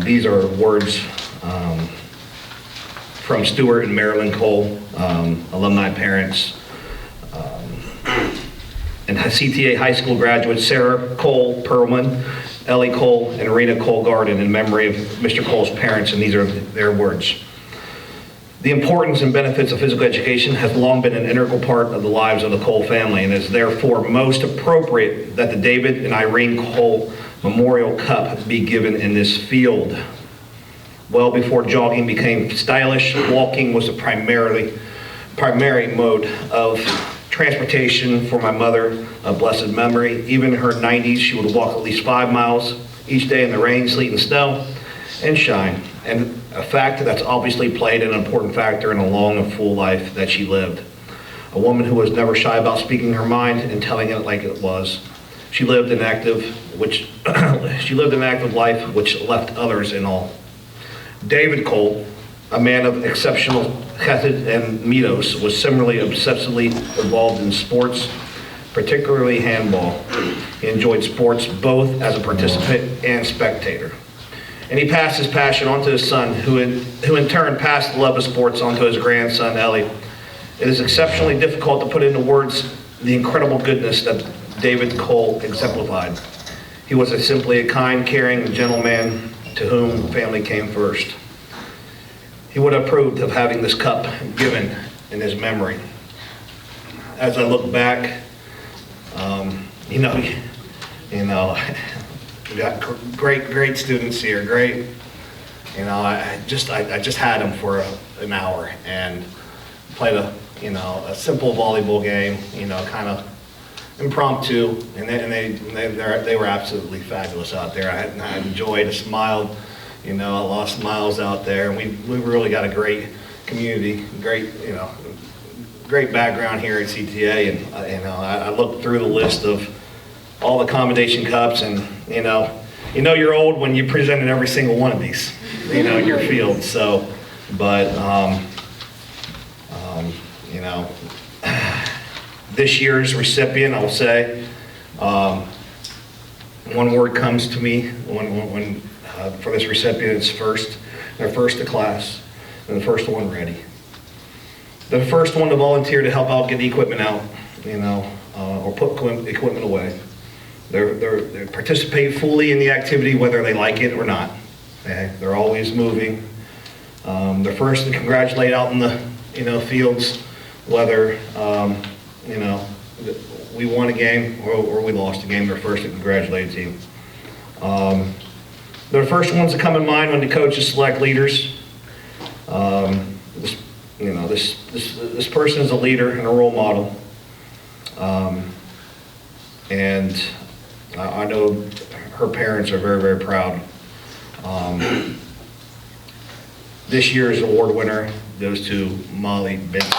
These are words from Stuart and Marilyn Cole, alumni parents, and CTA high school graduates Sarah Cole Perlman, Ellie Cole, and Rena Cole Garden, in memory of Mr. Cole's parents, and these are their words. The importance and benefits of physical education has long been an integral part of the lives of the Cole family, and is therefore most appropriate that the David and Irene Cole Memorial Cup be given in this field. Well before jogging became stylish, walking was a primary mode of transportation for my mother of blessed memory. Even in her 90s, she would walk at least 5 miles each day in the rain, sleet, and snow, and shine. And a fact that's obviously played an important factor in a long and full life that she lived. A woman who was never shy about speaking her mind and telling it like it was. She lived an active life which left others in awe. David Cole, a man of exceptional chesed and midos, was similarly obsessively involved in sports, particularly handball. He enjoyed sports both as a participant and spectator. And he passed his passion on to his son, who in turn passed the love of sports on to his grandson, Ellie. It is exceptionally difficult to put into words the incredible goodness that David Cole exemplified. He was simply a kind, caring, and gentle man to whom family came first. He would have approved of having this cup given in his memory. As I look back, we got great students here. Great, I just had them for an hour and played a simple volleyball game, kind of impromptu, and they were absolutely fabulous out there. I enjoyed, I smiled, I lost smiles out there, and we really got a great community, great background here at CTA, and I looked through the list of all the commendation cups, and you're old when you presented every single one of these, in your field. So, but this year's recipient, I'll say, one word comes to me when for this recipient. It's first. They're first to class, and the first one ready. The first one to volunteer to help out get the equipment out, or put equipment away. They participate fully in the activity whether they like it or not. Okay? They're always moving. They're first to congratulate out in the fields, whether we won a game or we lost a game. They're first to congratulate the team. They're the first ones to come in mind when the coaches select leaders. This person is a leader and a role model. And I know her parents are very, very proud. This year's award winner goes to Molly Benson.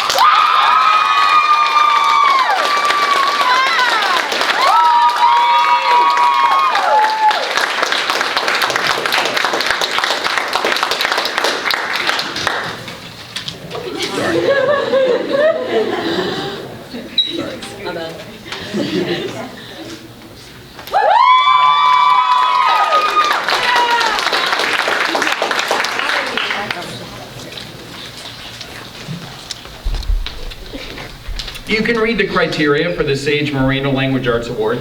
You can read the criteria for the Sage Marino Language Arts Award.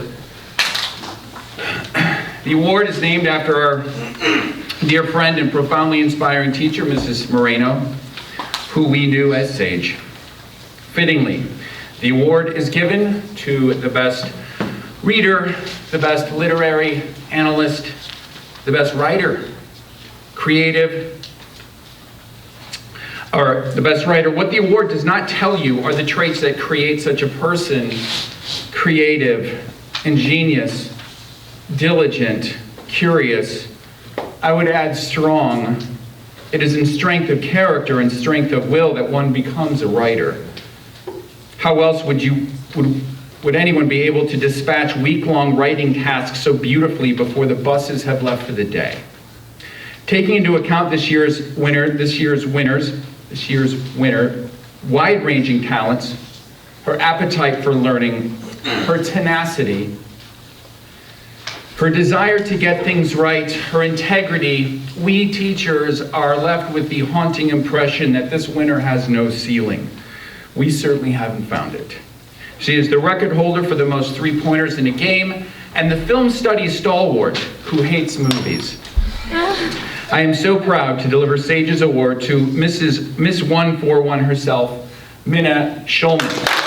The award is named after our dear friend and profoundly inspiring teacher, Mrs. Moreno, who we knew as Sage. Fittingly, the award is given to the best reader, the best literary analyst, the best writer, creative, or the best writer. What the award does not tell you are the traits that create such a person: creative, ingenious, diligent, curious. I would add strong. It is in strength of character and strength of will that one becomes a writer. How else would anyone be able to dispatch week-long writing tasks so beautifully before the buses have left for the day? Taking into account this year's winner, wide-ranging talents, her appetite for learning, her tenacity, her desire to get things right, her integrity, we teachers are left with the haunting impression that this winner has no ceiling. We certainly haven't found it. She is the record holder for the most three-pointers in a game, and the film studies stalwart who hates movies. I am so proud to deliver Sage's Award to Miss 141 herself, Minna Schulman.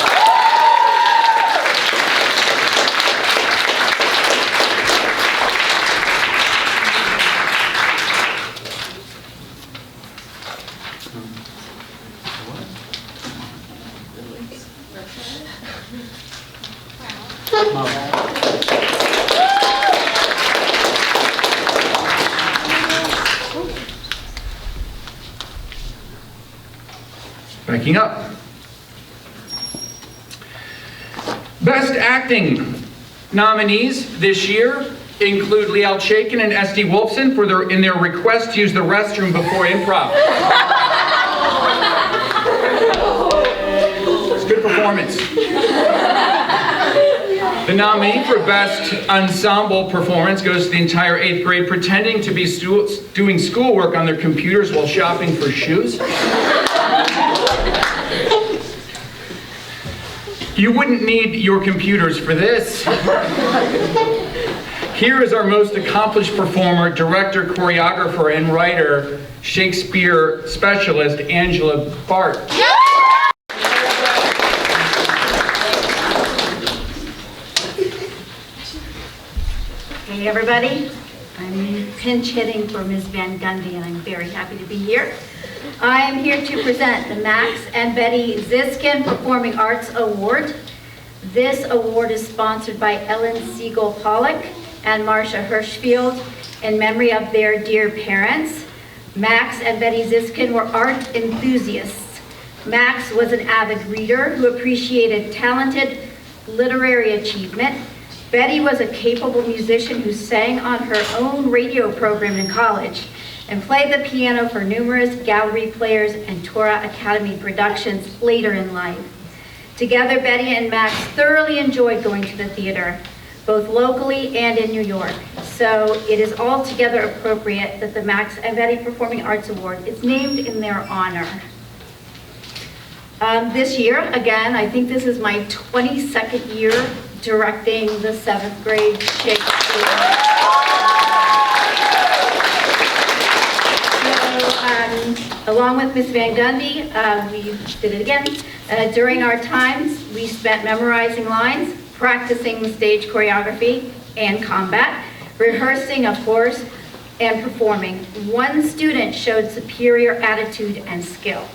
Backing up. Best Acting Nominees this year include Liel Chaikin and Esty Wolfson in their request to use the restroom before improv. It's good performance. The nominee for Best Ensemble Performance goes to the entire 8th grade pretending to be doing schoolwork on their computers while shopping for shoes. You wouldn't need your computers for this. Here is our most accomplished performer, director, choreographer, and writer, Shakespeare specialist, Angela Bart. Hey everybody, I'm pinch hitting for Ms. Van Gundy and I'm very happy to be here. I am here to present the Max and Betty Ziskin Performing Arts Award. This award is sponsored by Ellen Siegel Pollock and Marcia Hirschfield in memory of their dear parents. Max and Betty Ziskin were art enthusiasts. Max was an avid reader who appreciated talented literary achievement. Betty was a capable musician who sang on her own radio program in college and played the piano for numerous gallery players and Torah Academy productions later in life. Together, Betty and Max thoroughly enjoyed going to the theater, both locally and in New York. So it is altogether appropriate that the Max and Betty Performing Arts Award is named in their honor. This year, again, I think this is my 22nd year directing the 7th grade Shakespeare. So, along with Ms. Van Gundy, we did it again. During our times, we spent memorizing lines, practicing stage choreography and combat, rehearsing, of course, and performing. One student showed superior attitude and skill.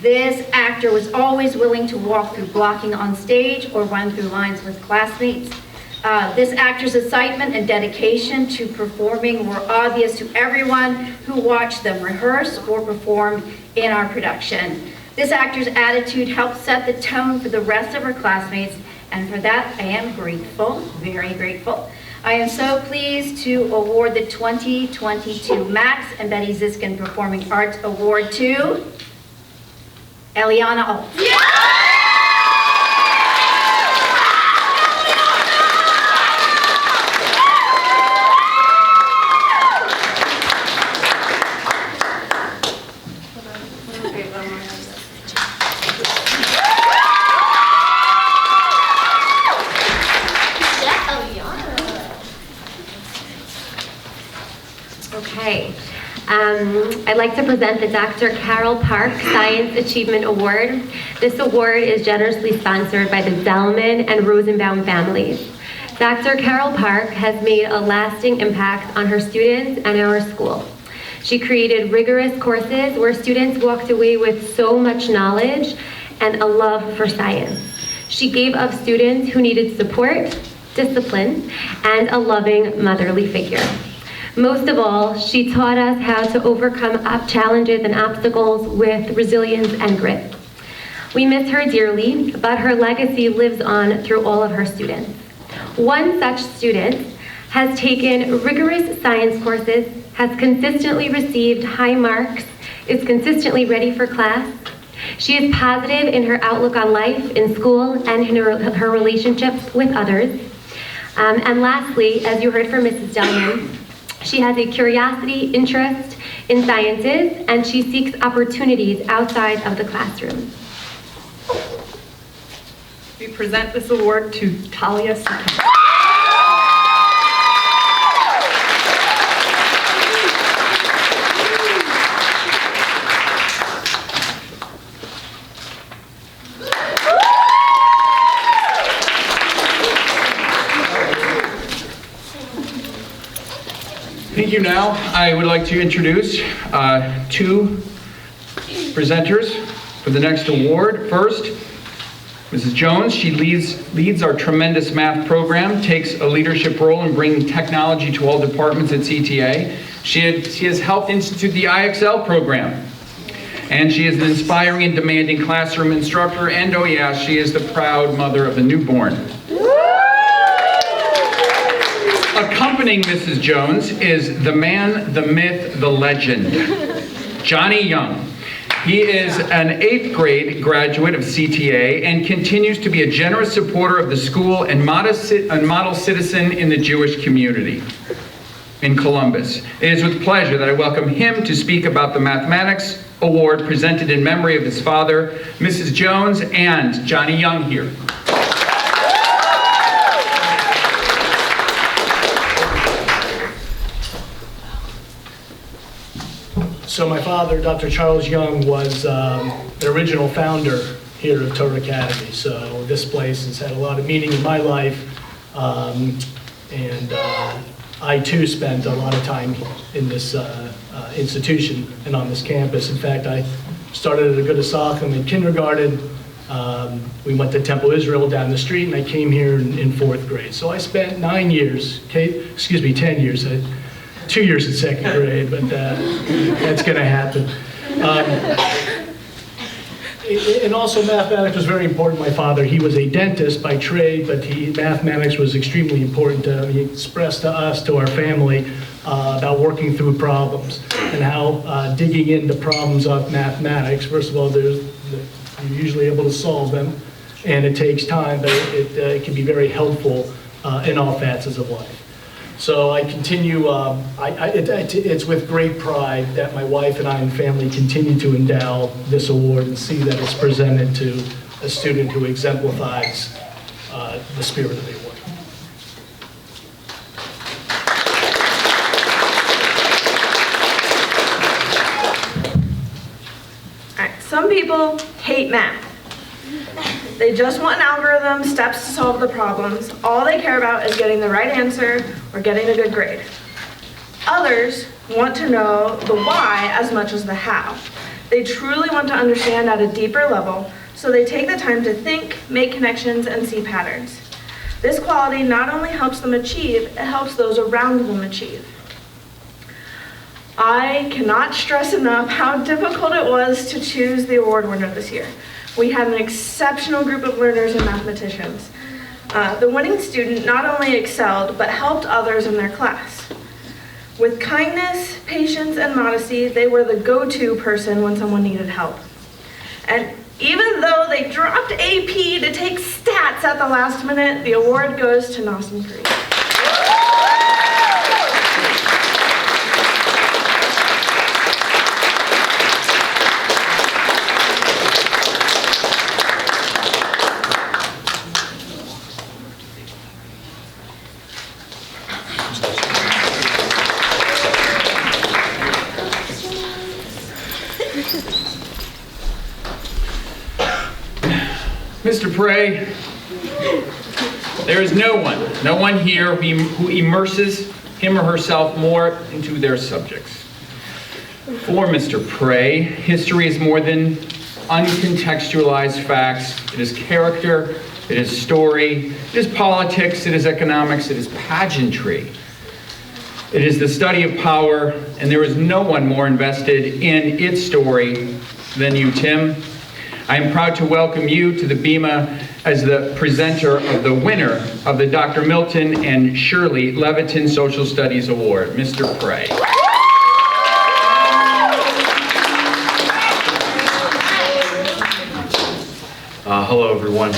This actor was always willing to walk through blocking on stage or run through lines with classmates. This actor's excitement and dedication to performing were obvious to everyone who watched them rehearse or perform in our production. This actor's attitude helped set the tone for the rest of her classmates, and for that I am grateful, very grateful. I am so pleased to award the 2022 Max and Betty Ziskin Performing Arts Award to Eliana Alt. Okay. I'd like to present the Dr. Carol Park Science Achievement Award. This award is generously sponsored by the Zellman and Rosenbaum families. Dr. Carol Park has made a lasting impact on her students and our school. She created rigorous courses where students walked away with so much knowledge and a love for science. She gave up students who needed support, discipline, and a loving motherly figure. Most of all, she taught us how to overcome challenges and obstacles with resilience and grit. We miss her dearly, but her legacy lives on through all of her students. One such student has taken rigorous science courses, has consistently received high marks, is consistently ready for class. She is positive in her outlook on life, in school, and in her relationships with others. And lastly, as you heard from Mrs. Delman, she has a curiosity, interest in sciences, and she seeks opportunities outside of the classroom. We present this award to Talia Sukin. Thank you. Now, I would like to introduce two presenters for the next award. First, Mrs. Jones. She leads our tremendous math program, takes a leadership role in bringing technology to all departments at CTA. She has helped institute the IXL program, and she is an inspiring and demanding classroom instructor, and oh yeah, she is the proud mother of the newborn. accompanying Mrs. Jones is the man, the myth, the legend, Johnny Young. He is an 8th grade graduate of CTA and continues to be a generous supporter of the school and model citizen in the Jewish community in Columbus. It is with pleasure that I welcome him to speak about the Mathematics Award presented in memory of his father, Mrs. Jones, and Johnny Young here. So my father, Dr. Charles Young, was the original founder here of Torah Academy. So this place has had a lot of meaning in my life. And I too spent a lot of time in this institution and on this campus. In fact, I started at Agudas Achim in kindergarten. We went to Temple Israel down the street, and I came here in 4th grade. So I spent 10 years, 2 years in 2nd grade, but that's going to happen. And also mathematics was very important. My father, he was a dentist by trade, but mathematics was extremely important. He expressed to us, to our family, about working through problems and how digging into problems of mathematics, first of all, you're usually able to solve them, and it takes time, but it can be very helpful in all facets of life. So I continue, it's with great pride that my wife and I and family continue to endow this award and see that it's presented to a student who exemplifies the spirit of the award. All right, some people hate math. They just want an algorithm, steps to solve the problems. All they care about is getting the right answer or getting a good grade. Others want to know the why as much as the how. They truly want to understand at a deeper level, so they take the time to think, make connections, and see patterns. This quality not only helps them achieve, it helps those around them achieve. I cannot stress enough how difficult it was to choose the award winner this year. We had an exceptional group of learners and mathematicians. The winning student not only excelled, but helped others in their class. With kindness, patience, and modesty, they were the go-to person when someone needed help. And even though they dropped AP to take stats at the last minute, the award goes to Nawson Creek. Mr. Prey, there is no one here who immerses him or herself more into their subjects. For Mr. Prey, history is more than uncontextualized facts. It is character, it is story, it is politics, it is economics, it is pageantry. It is the study of power, and there is no one more invested in its story than you, Tim. I am proud to welcome you to the Bima as the presenter of the winner of the Dr. Milton and Shirley Leviton Social Studies Award, Mr. Prey. Hello, everyone.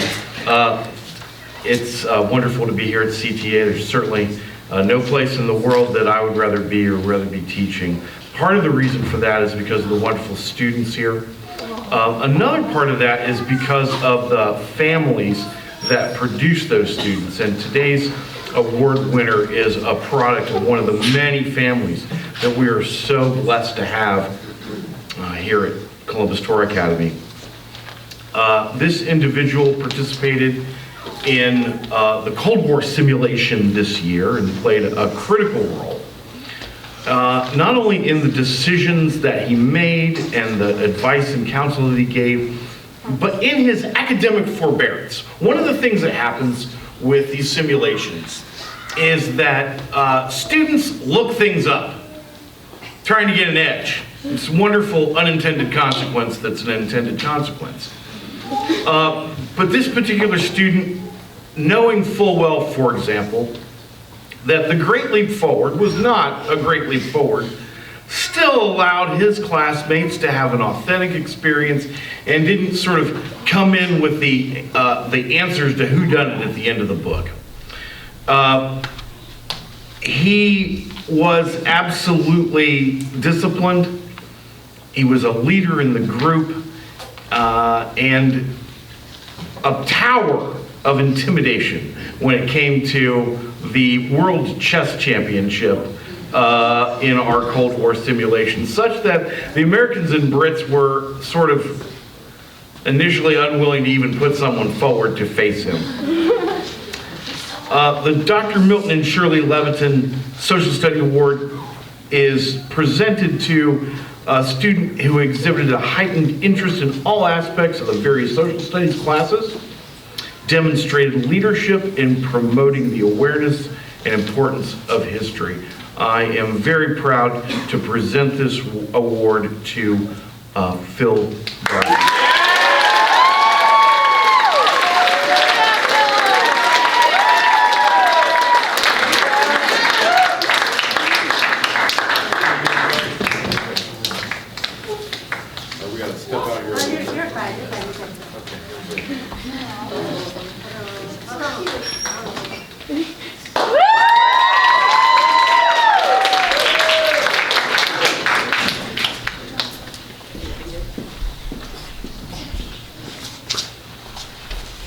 It's wonderful to be here at CTA. There's certainly no place in the world that I would rather be or rather be teaching. Part of the reason for that is because of the wonderful students here. Another part of that is because of the families that produce those students. And today's award winner is a product of one of the many families that we are so blessed to have here at Columbus Torah Academy. This individual participated in the Cold War simulation this year and played a critical role. Not only in the decisions that he made and the advice and counsel that he gave, but in his academic forbearance. One of the things that happens with these simulations is that students look things up, trying to get an edge. It's a wonderful unintended consequence that's an intended consequence. But this particular student, knowing full well, for example, that the Great Leap Forward was not a Great Leap Forward, still allowed his classmates to have an authentic experience and didn't sort of come in with the answers to whodunit at the end of the book. He was absolutely disciplined. He was a leader in the group and a tower of intimidation when it came to the World Chess Championship in our Cold War simulation, such that the Americans and Brits were sort of initially unwilling to even put someone forward to face him. The Dr. Milton and Shirley Leviton Social Study Award is presented to a student who exhibited a heightened interest in all aspects of the various social studies classes, demonstrated leadership in promoting the awareness and importance of history. I am very proud to present this award to Phil Gardner.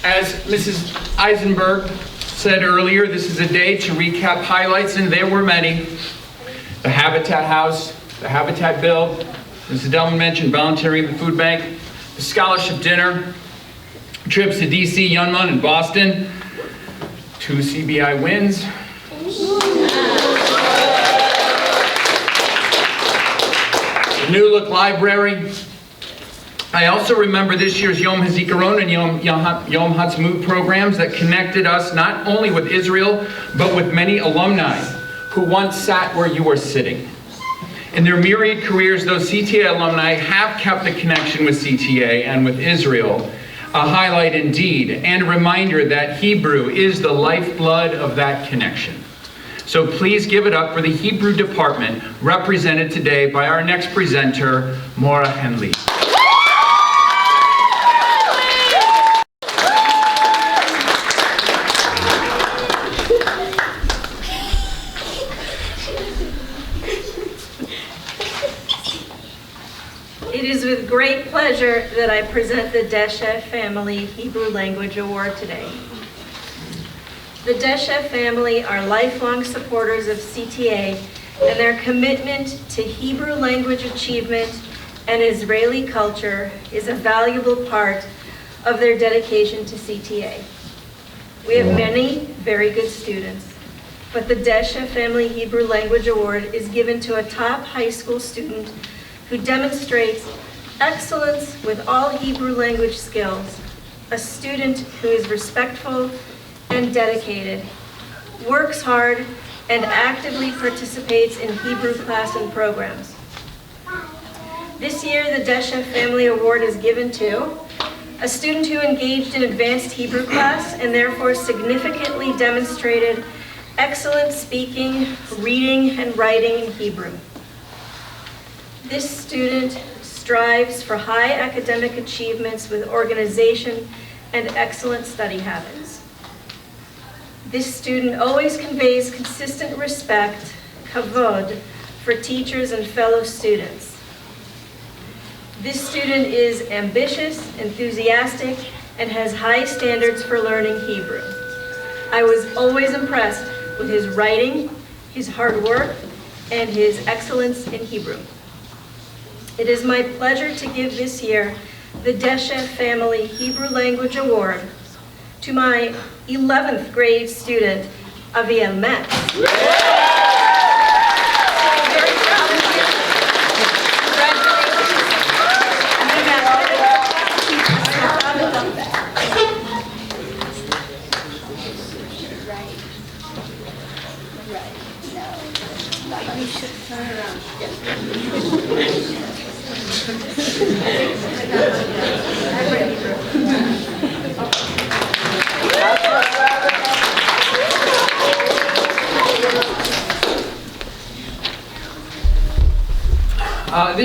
As Mrs. Eisenberg said earlier, this is a day to recap highlights, and there were many. The Habitat House, the Habitat Bill, Mrs. Delman mentioned volunteering at the food bank, the scholarship dinner, trips to DC, Yunnan, and Boston, 2 CBI wins. The New Look Library. I also remember this year's Yom HaZikaron and Yom HaTzmaut programs that connected us not only with Israel, but with many alumni who once sat where you are sitting. In their myriad careers, those CTA alumni have kept a connection with CTA and with Israel, a highlight indeed, and a reminder that Hebrew is the lifeblood of that connection. So please give it up for the Hebrew department, represented today by our next presenter, Maura Henley. It is with great pleasure that I present the Desha Family Hebrew Language Award today. The Desha family are lifelong supporters of CTA, and their commitment to Hebrew language achievement and Israeli culture is a valuable part of their dedication to CTA. We have many very good students, but the Desha Family Hebrew Language Award is given to a top high school student who demonstrates excellence with all Hebrew language skills, a student who is respectful and dedicated, works hard, and actively participates in Hebrew class and programs. This year, the Desha Family Award is given to a student who engaged in advanced Hebrew class and therefore significantly demonstrated excellent speaking, reading, and writing in Hebrew. This student strives for high academic achievements with organization and excellent study habits. This student always conveys consistent respect, kavod, for teachers and fellow students. This student is ambitious, enthusiastic, and has high standards for learning Hebrew. I was always impressed with his writing, his hard work, and his excellence in Hebrew. It is my pleasure to give this year the Desha Family Hebrew Language Award to my 11th grade student, Aviel Metz.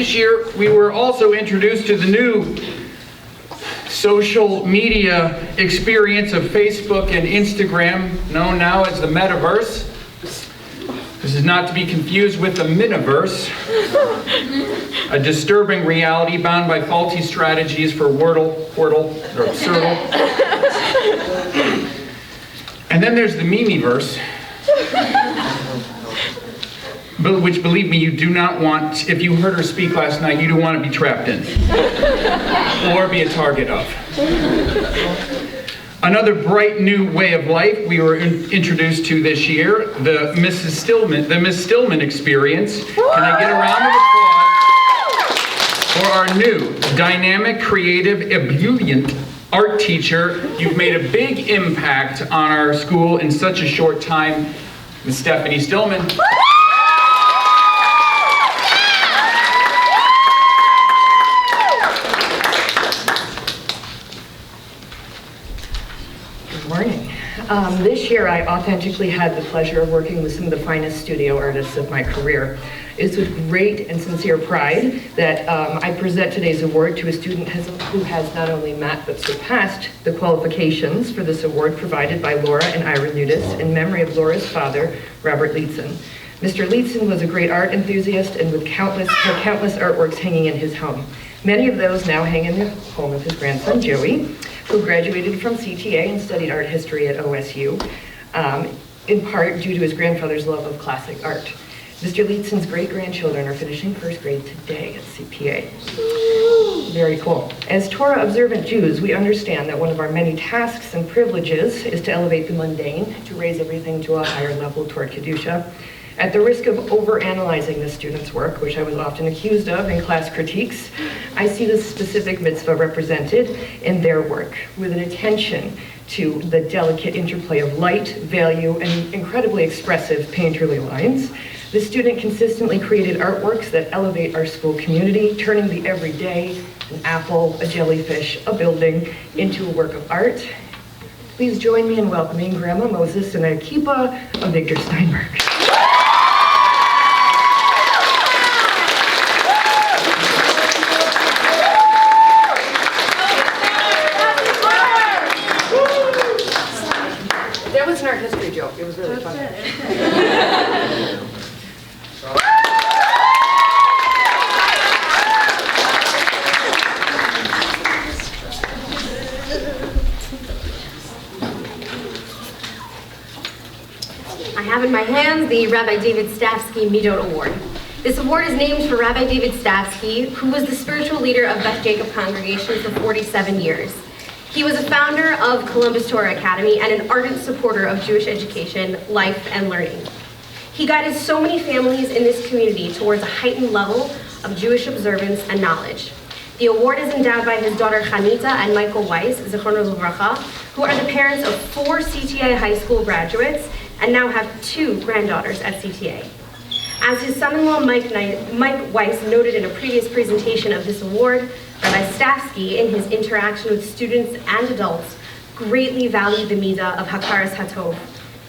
this year, we were also introduced to the new social media experience of Facebook and Instagram, known now as the metaverse. This is not to be confused with the miniverse, a disturbing reality bound by faulty strategies for Wordle, or Absurdle. And then there's the Mimiverse, which, believe me, you do not want, if you heard her speak last night, you don't want to be trapped in or be a target of. Another bright new way of life we were introduced to this year, the Miss Stillman experience. Can I get a round of applause for our new dynamic, creative, ebullient art teacher? You've made a big impact on our school in such a short time, Miss Stephanie Stillman. This year, I authentically had the pleasure of working with some of the finest studio artists of my career. It's with great and sincere pride that I present today's award to a student who has not only met but surpassed the qualifications for this award provided by Laura and Ira Nudis in memory of Laura's father, Robert Lietzen. Mr. Lietzen was a great art enthusiast and with countless artworks hanging in his home. Many of those now hang in the home of his grandson, Joey, who graduated from CTA and studied art history at OSU, in part due to his grandfather's love of classic art. Mr. Lietzen's great-grandchildren are finishing first grade today at CPA. Very cool. As Torah observant Jews, we understand that one of our many tasks and privileges is to elevate the mundane, to raise everything to a higher level toward Kedusha. At the risk of overanalyzing the students' work, which I was often accused of in class critiques, I see the specific mitzvah represented in their work, with an attention to the delicate interplay of light, value, and incredibly expressive painterly lines. The student consistently created artworks that elevate our school community, turning the everyday, an apple, a jellyfish, a building, into a work of art. Please join me in welcoming Grandma Moses and a kippah of Victor Steinberg. That was an art history joke. It was really fun. I have in my hands the Rabbi David Stavsky Midot Award. This award is named for Rabbi David Stavsky, who was the spiritual leader of Beth Jacob congregation for 47 years. He was a founder of Columbus Torah Academy and an ardent supporter of Jewish education, life, and learning. He guided so many families in this community towards a heightened level of Jewish observance and knowledge. The award is endowed by his daughter Chanita and Michael Weiss, Zichrono Livracha, who are the parents of 4 CTA high school graduates and now have 2 granddaughters at CTA. As his son-in-law Mike Weiss noted in a previous presentation of this award, Rabbi Stavsky, in his interaction with students and adults, greatly valued the midah of hakaras hatov,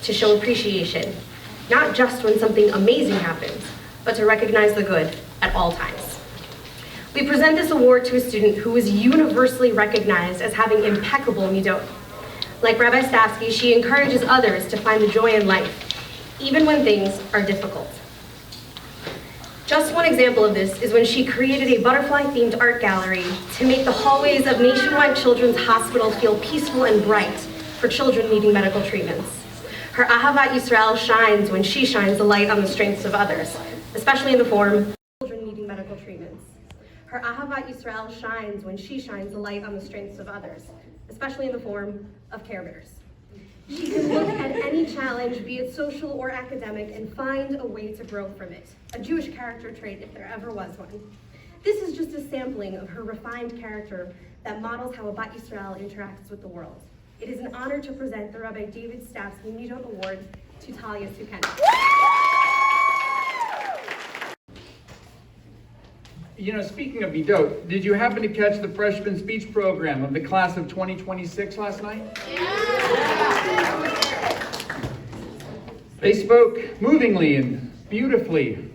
to show appreciation, not just when something amazing happens, but to recognize the good at all times. We present this award to a student who is universally recognized as having impeccable midot. Like Rabbi Stavsky, she encourages others to find the joy in life, even when things are difficult. Just one example of this is when she created a butterfly-themed art gallery to make the hallways of Nationwide Children's Hospital feel peaceful and bright for children needing medical treatments. Her Ahavat Yisrael shines when she shines the light on the strengths of others, especially in the form of children needing medical treatments. Her Ahavat Yisrael shines when she shines the light on the strengths of others, especially in the form of Care Bears. She can look at any challenge, be it social or academic, and find a way to grow from it. A Jewish character trait, if there ever was one. This is just a sampling of her refined character that models how a Bat Yisrael interacts with the world. It is an honor to present the Rabbi David Stavsky Midot Award to Talia Sukena. You know, speaking of Midot, did you happen to catch the freshman speech program of the class of 2026 last night? They spoke movingly and beautifully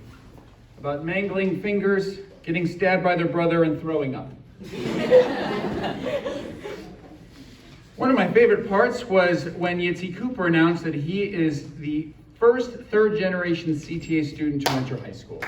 about mangling fingers, getting stabbed by their brother and throwing up. One of my favorite parts was when Yitzi Cooper announced that he is the first third-generation CTA student to enter high school.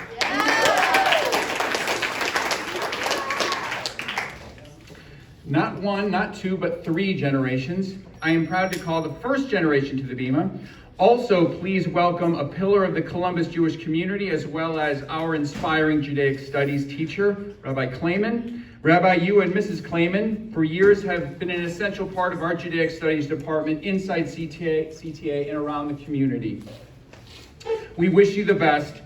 Not one, not two, but 3 generations. I am proud to call the first generation to the Bima. Also, please welcome a pillar of the Columbus Jewish community, as well as our inspiring Judaic studies teacher, Rabbi Klayman. Rabbi, you and Mrs. Klayman, for years have been an essential part of our Judaic studies department inside CTA and around the community. We wish you the best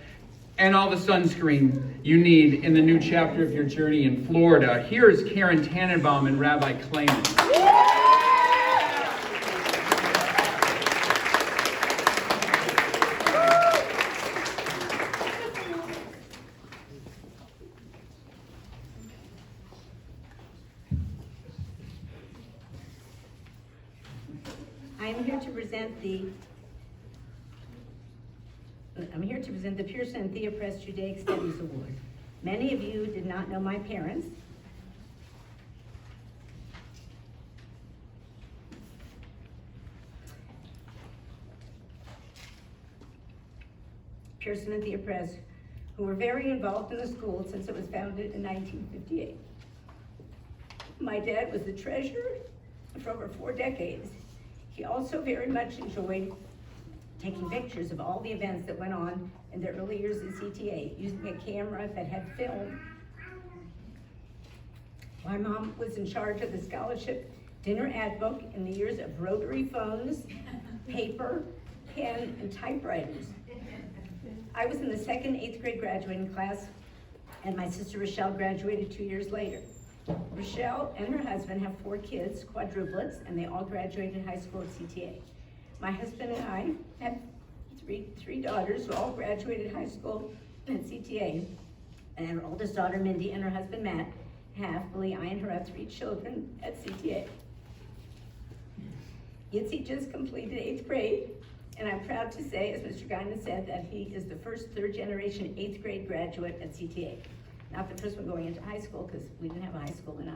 and all the sunscreen you need in the new chapter of your journey in Florida. Here is Karen Tannenbaum and Rabbi Klayman. I'm here to present the Pearson and Thea Press Judaic Studies Award. Many of you did not know my parents. Pearson and Thea Press, who were very involved in the school since it was founded in 1958. My dad was the treasurer for over 4 decades. He also very much enjoyed taking pictures of all the events that went on in the early years of CTA, using a camera that had film. My mom was in charge of the scholarship dinner ad book in the years of rotary phones, paper, pen, and typewriters. I was in the 2nd 8th grade graduating class, and my sister Rochelle graduated 2 years later. Rochelle and her husband have 4 kids, quadruplets, and they all graduated high school at CTA. My husband and I have three daughters who all graduated high school at CTA. And our oldest daughter, Mindy, and her husband, Matt, have, Lee, I and her have 3 children at CTA. Yitzi just completed 8th grade, and I'm proud to say, as Mr. Guinan said, that he is the first third-generation 8th grade graduate at CTA. Not the first one going into high school, because we didn't have a high school when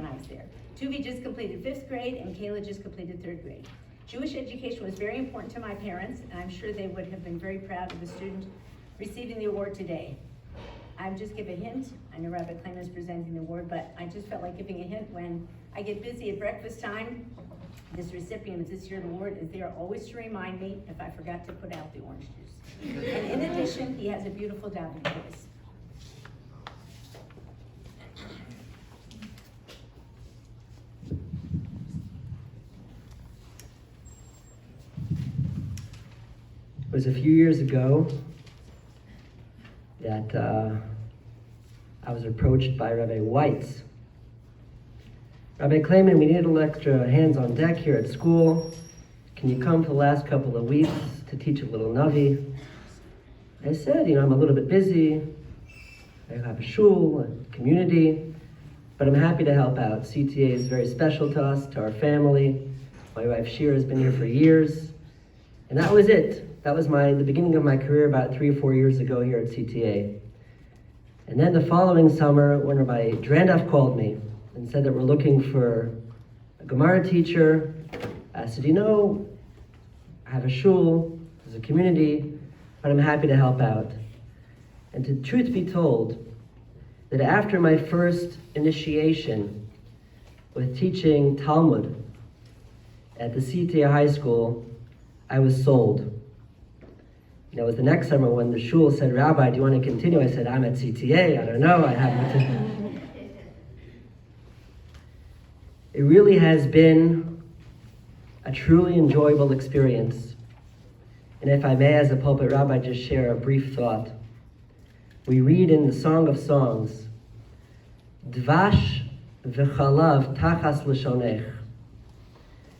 I was there. Tuvi just completed 5th grade, and Kayla just completed 3rd grade. Jewish education was very important to my parents, and I'm sure they would have been very proud of the student receiving the award today. I'll just give a hint. I know Rabbi Klayman is presenting the award, but I just felt like giving a hint. When I get busy at breakfast time, this recipient of this year's award is there always to remind me if I forgot to put out the orange juice. And in addition, he has a beautiful davening voice. It was a few years ago that I was approached by Rabbi Weitz. Rabbi Klayman, we need a little extra hands on deck here at school. Can you come for the last couple of weeks to teach a little Navi? I said, I'm a little bit busy. I have a shul, a community, but I'm happy to help out. CTA is very special to us, to our family. My wife Shira has been here for years. And that was it. That was the beginning of my career about 3 or 4 years ago here at CTA. And then the following summer, when Rabbi Drandov called me and said that we're looking for a Gemara teacher, I said, I have a shul, there's a community, but I'm happy to help out. And to truth be told, that after my first initiation with teaching Talmud at the CTA High School, I was sold. It was the next summer when the shul said, Rabbi, do you want to continue? I said, I'm at CTA, I don't know, I haven't. It really has been a truly enjoyable experience. And if I may, as a pulpit rabbi, just share a brief thought. We read in the Song of Songs, Dvash v'chalav tachas l'shonech,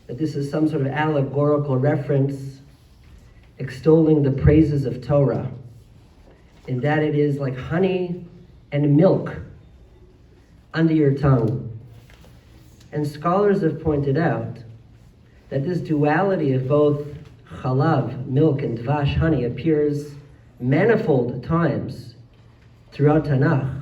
that this is some sort of allegorical reference extolling the praises of Torah, in that it is like honey and milk under your tongue. And scholars have pointed out that this duality of both chalav, milk, and dvash, honey, appears manifold times throughout Tanakh.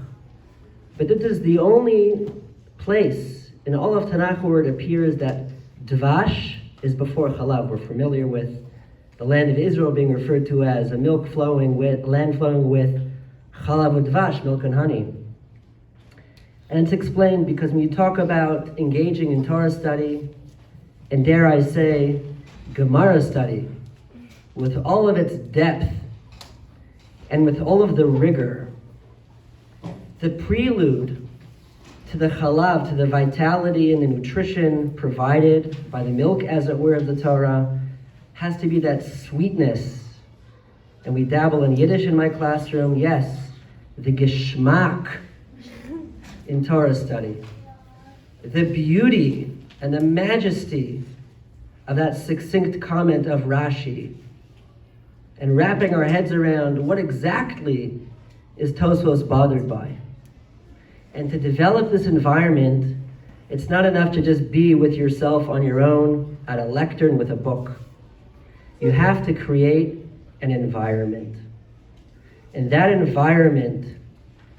But this is the only place in all of Tanakh where it appears that dvash is before chalav. We're familiar with the land of Israel being referred to as a land flowing with chalav and dvash, milk and honey. And it's explained because when you talk about engaging in Torah study, and dare I say, Gemara study, with all of its depth and with all of the rigor, the prelude to the chalav, to the vitality and the nutrition provided by the milk, as it were, of the Torah, has to be that sweetness. And we dabble in Yiddish in my classroom, yes, the geschmack in Torah study. The beauty and the majesty of that succinct comment of Rashi, and wrapping our heads around what exactly is Tosfos bothered by. And to develop this environment, it's not enough to just be with yourself on your own at a lectern with a book. You have to create an environment. And that environment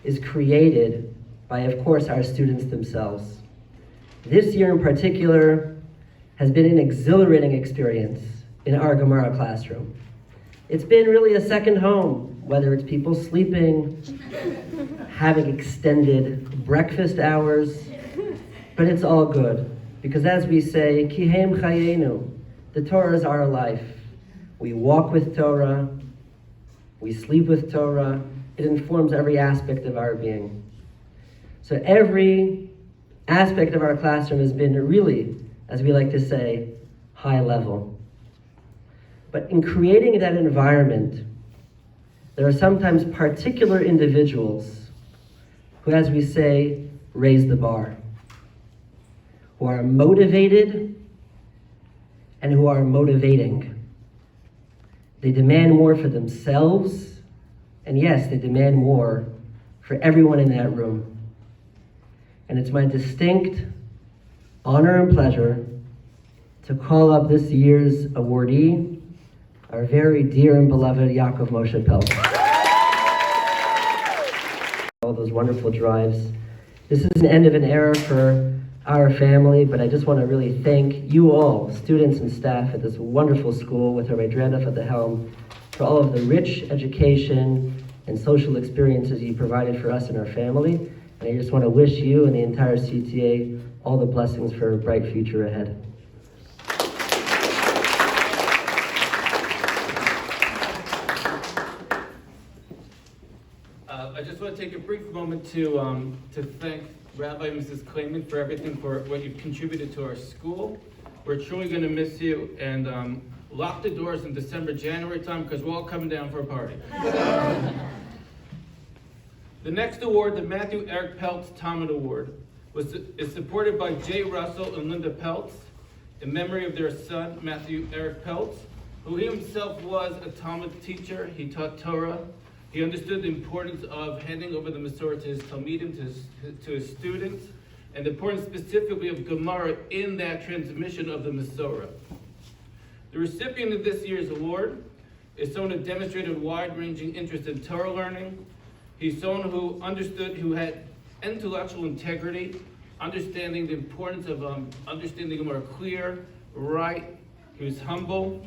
is created by, of course, our students themselves. This year in particular has been an exhilarating experience in our Gemara classroom. It's been really a second home, whether it's people sleeping, having extended breakfast hours, but it's all good. Because as we say, Kihem Chayenu, the Torah is our life. We walk with Torah, we sleep with Torah, it informs every aspect of our being. So every aspect of our classroom has been really, as we like to say, high level. But in creating that environment, there are sometimes particular individuals who, as we say, raise the bar, who are motivated and who are motivating. They demand more for themselves, and yes, they demand more for everyone in that room. And it's my distinct honor and pleasure to call up this year's awardee, our very dear and beloved Yaakov Moshe Peltz. All those wonderful drives. This is an end of an era for our family, but I just want to really thank you all, students and staff at this wonderful school with Rabbi Drandov at the helm, for all of the rich education and social experiences you provided for us and our family. And I just want to wish you and the entire CTA all the blessings for a bright future ahead. I just want to take a brief moment to thank Rabbi and Mrs. Klayman for everything, for what you've contributed to our school. We're truly going to miss you, and lock the doors in December, January time, because we're all coming down for a party. The next award, the Matthew Eric Peltz Talmud Award, is supported by Jay Russell and Linda Peltz in memory of their son, Matthew Eric Peltz, who he himself was a Talmud teacher. He taught Torah. He understood the importance of handing over the Masorah to his Talmidim, to his students, and the importance specifically of Gemara in that transmission of the Masorah. The recipient of this year's award is someone who demonstrated wide-ranging interest in Torah learning. He's someone who understood, who had intellectual integrity, understanding the importance of understanding Gemara clear, right. He was humble,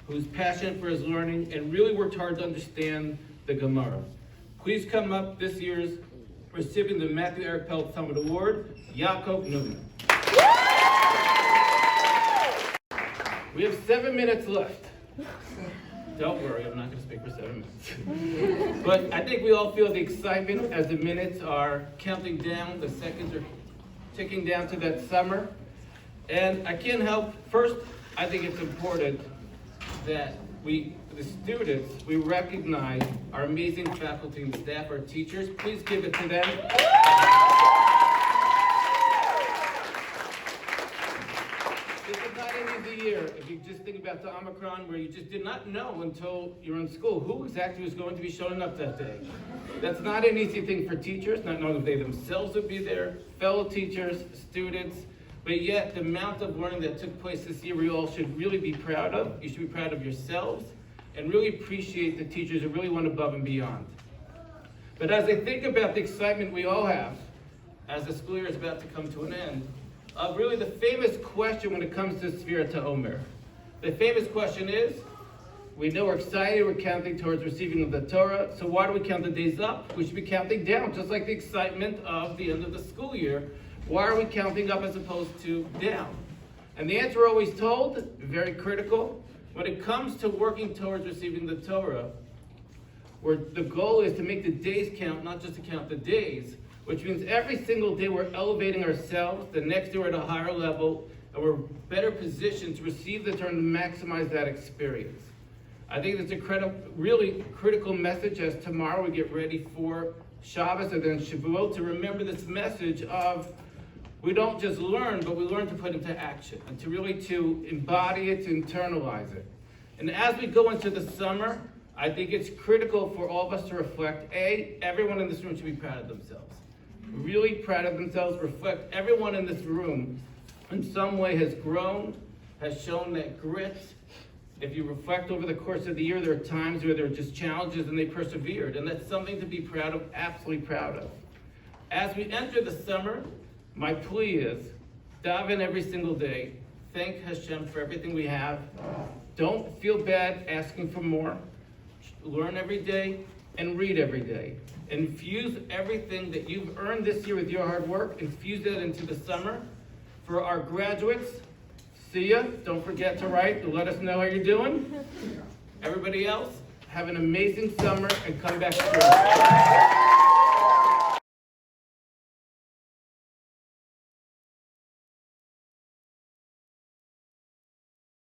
who was passionate for his learning, and really worked hard to understand the Gemara. Please come up this year's recipient of the Matthew Eric Peltz Talmud Award, Yaakov Newman. We have 7 minutes left. Don't worry, I'm not going to speak for 7 minutes. But I think we all feel the excitement as the minutes are counting down, the seconds are ticking down to that summer. And I can't help, first, I think it's important that the students, we recognize our amazing faculty and staff, our teachers. Please give it to them. This is not an easy year. If you just think about the Omicron, where you just did not know until you're in school who exactly was going to be showing up that day. That's not an easy thing for teachers, not knowing if they themselves would be there, fellow teachers, students. But yet, the amount of learning that took place this year, we all should really be proud of. You should be proud of yourselves and really appreciate the teachers who really went above and beyond. But as I think about the excitement we all have as the school year is about to come to an end, of really the famous question when it comes to Sfira Omer. The famous question is, we know we're excited, we're counting towards receiving of the Torah, so why do we count the days up? We should be counting down, just like the excitement of the end of the school year. Why are we counting up as opposed to down? And the answer we're always told, very critical, when it comes to working towards receiving the Torah, where the goal is to make the days count, not just to count the days, which means every single day we're elevating ourselves, the next day we're at a higher level, and we're better positioned to receive the Torah and maximize that experience. I think it's a really critical message as tomorrow we get ready for Shabbos and then Shavuot, to remember this message of we don't just learn, but we learn to put into action and to really to embody it, to internalize it. And as we go into the summer, I think it's critical for all of us to reflect, everyone in this room should be proud of themselves. Really proud of themselves, reflect everyone in this room in some way has grown, has shown that grit. If you reflect over the course of the year, there are times where there are just challenges and they persevered, and that's something to be proud of, absolutely proud of. As we enter the summer, my plea is, daven every single day, thank Hashem for everything we have, don't feel bad asking for more, learn every day, and read every day. Infuse everything that you've earned this year with your hard work, infuse that into the summer. For our graduates, see ya. Don't forget to write to let us know how you're doing. Everybody else, have an amazing summer and come back soon.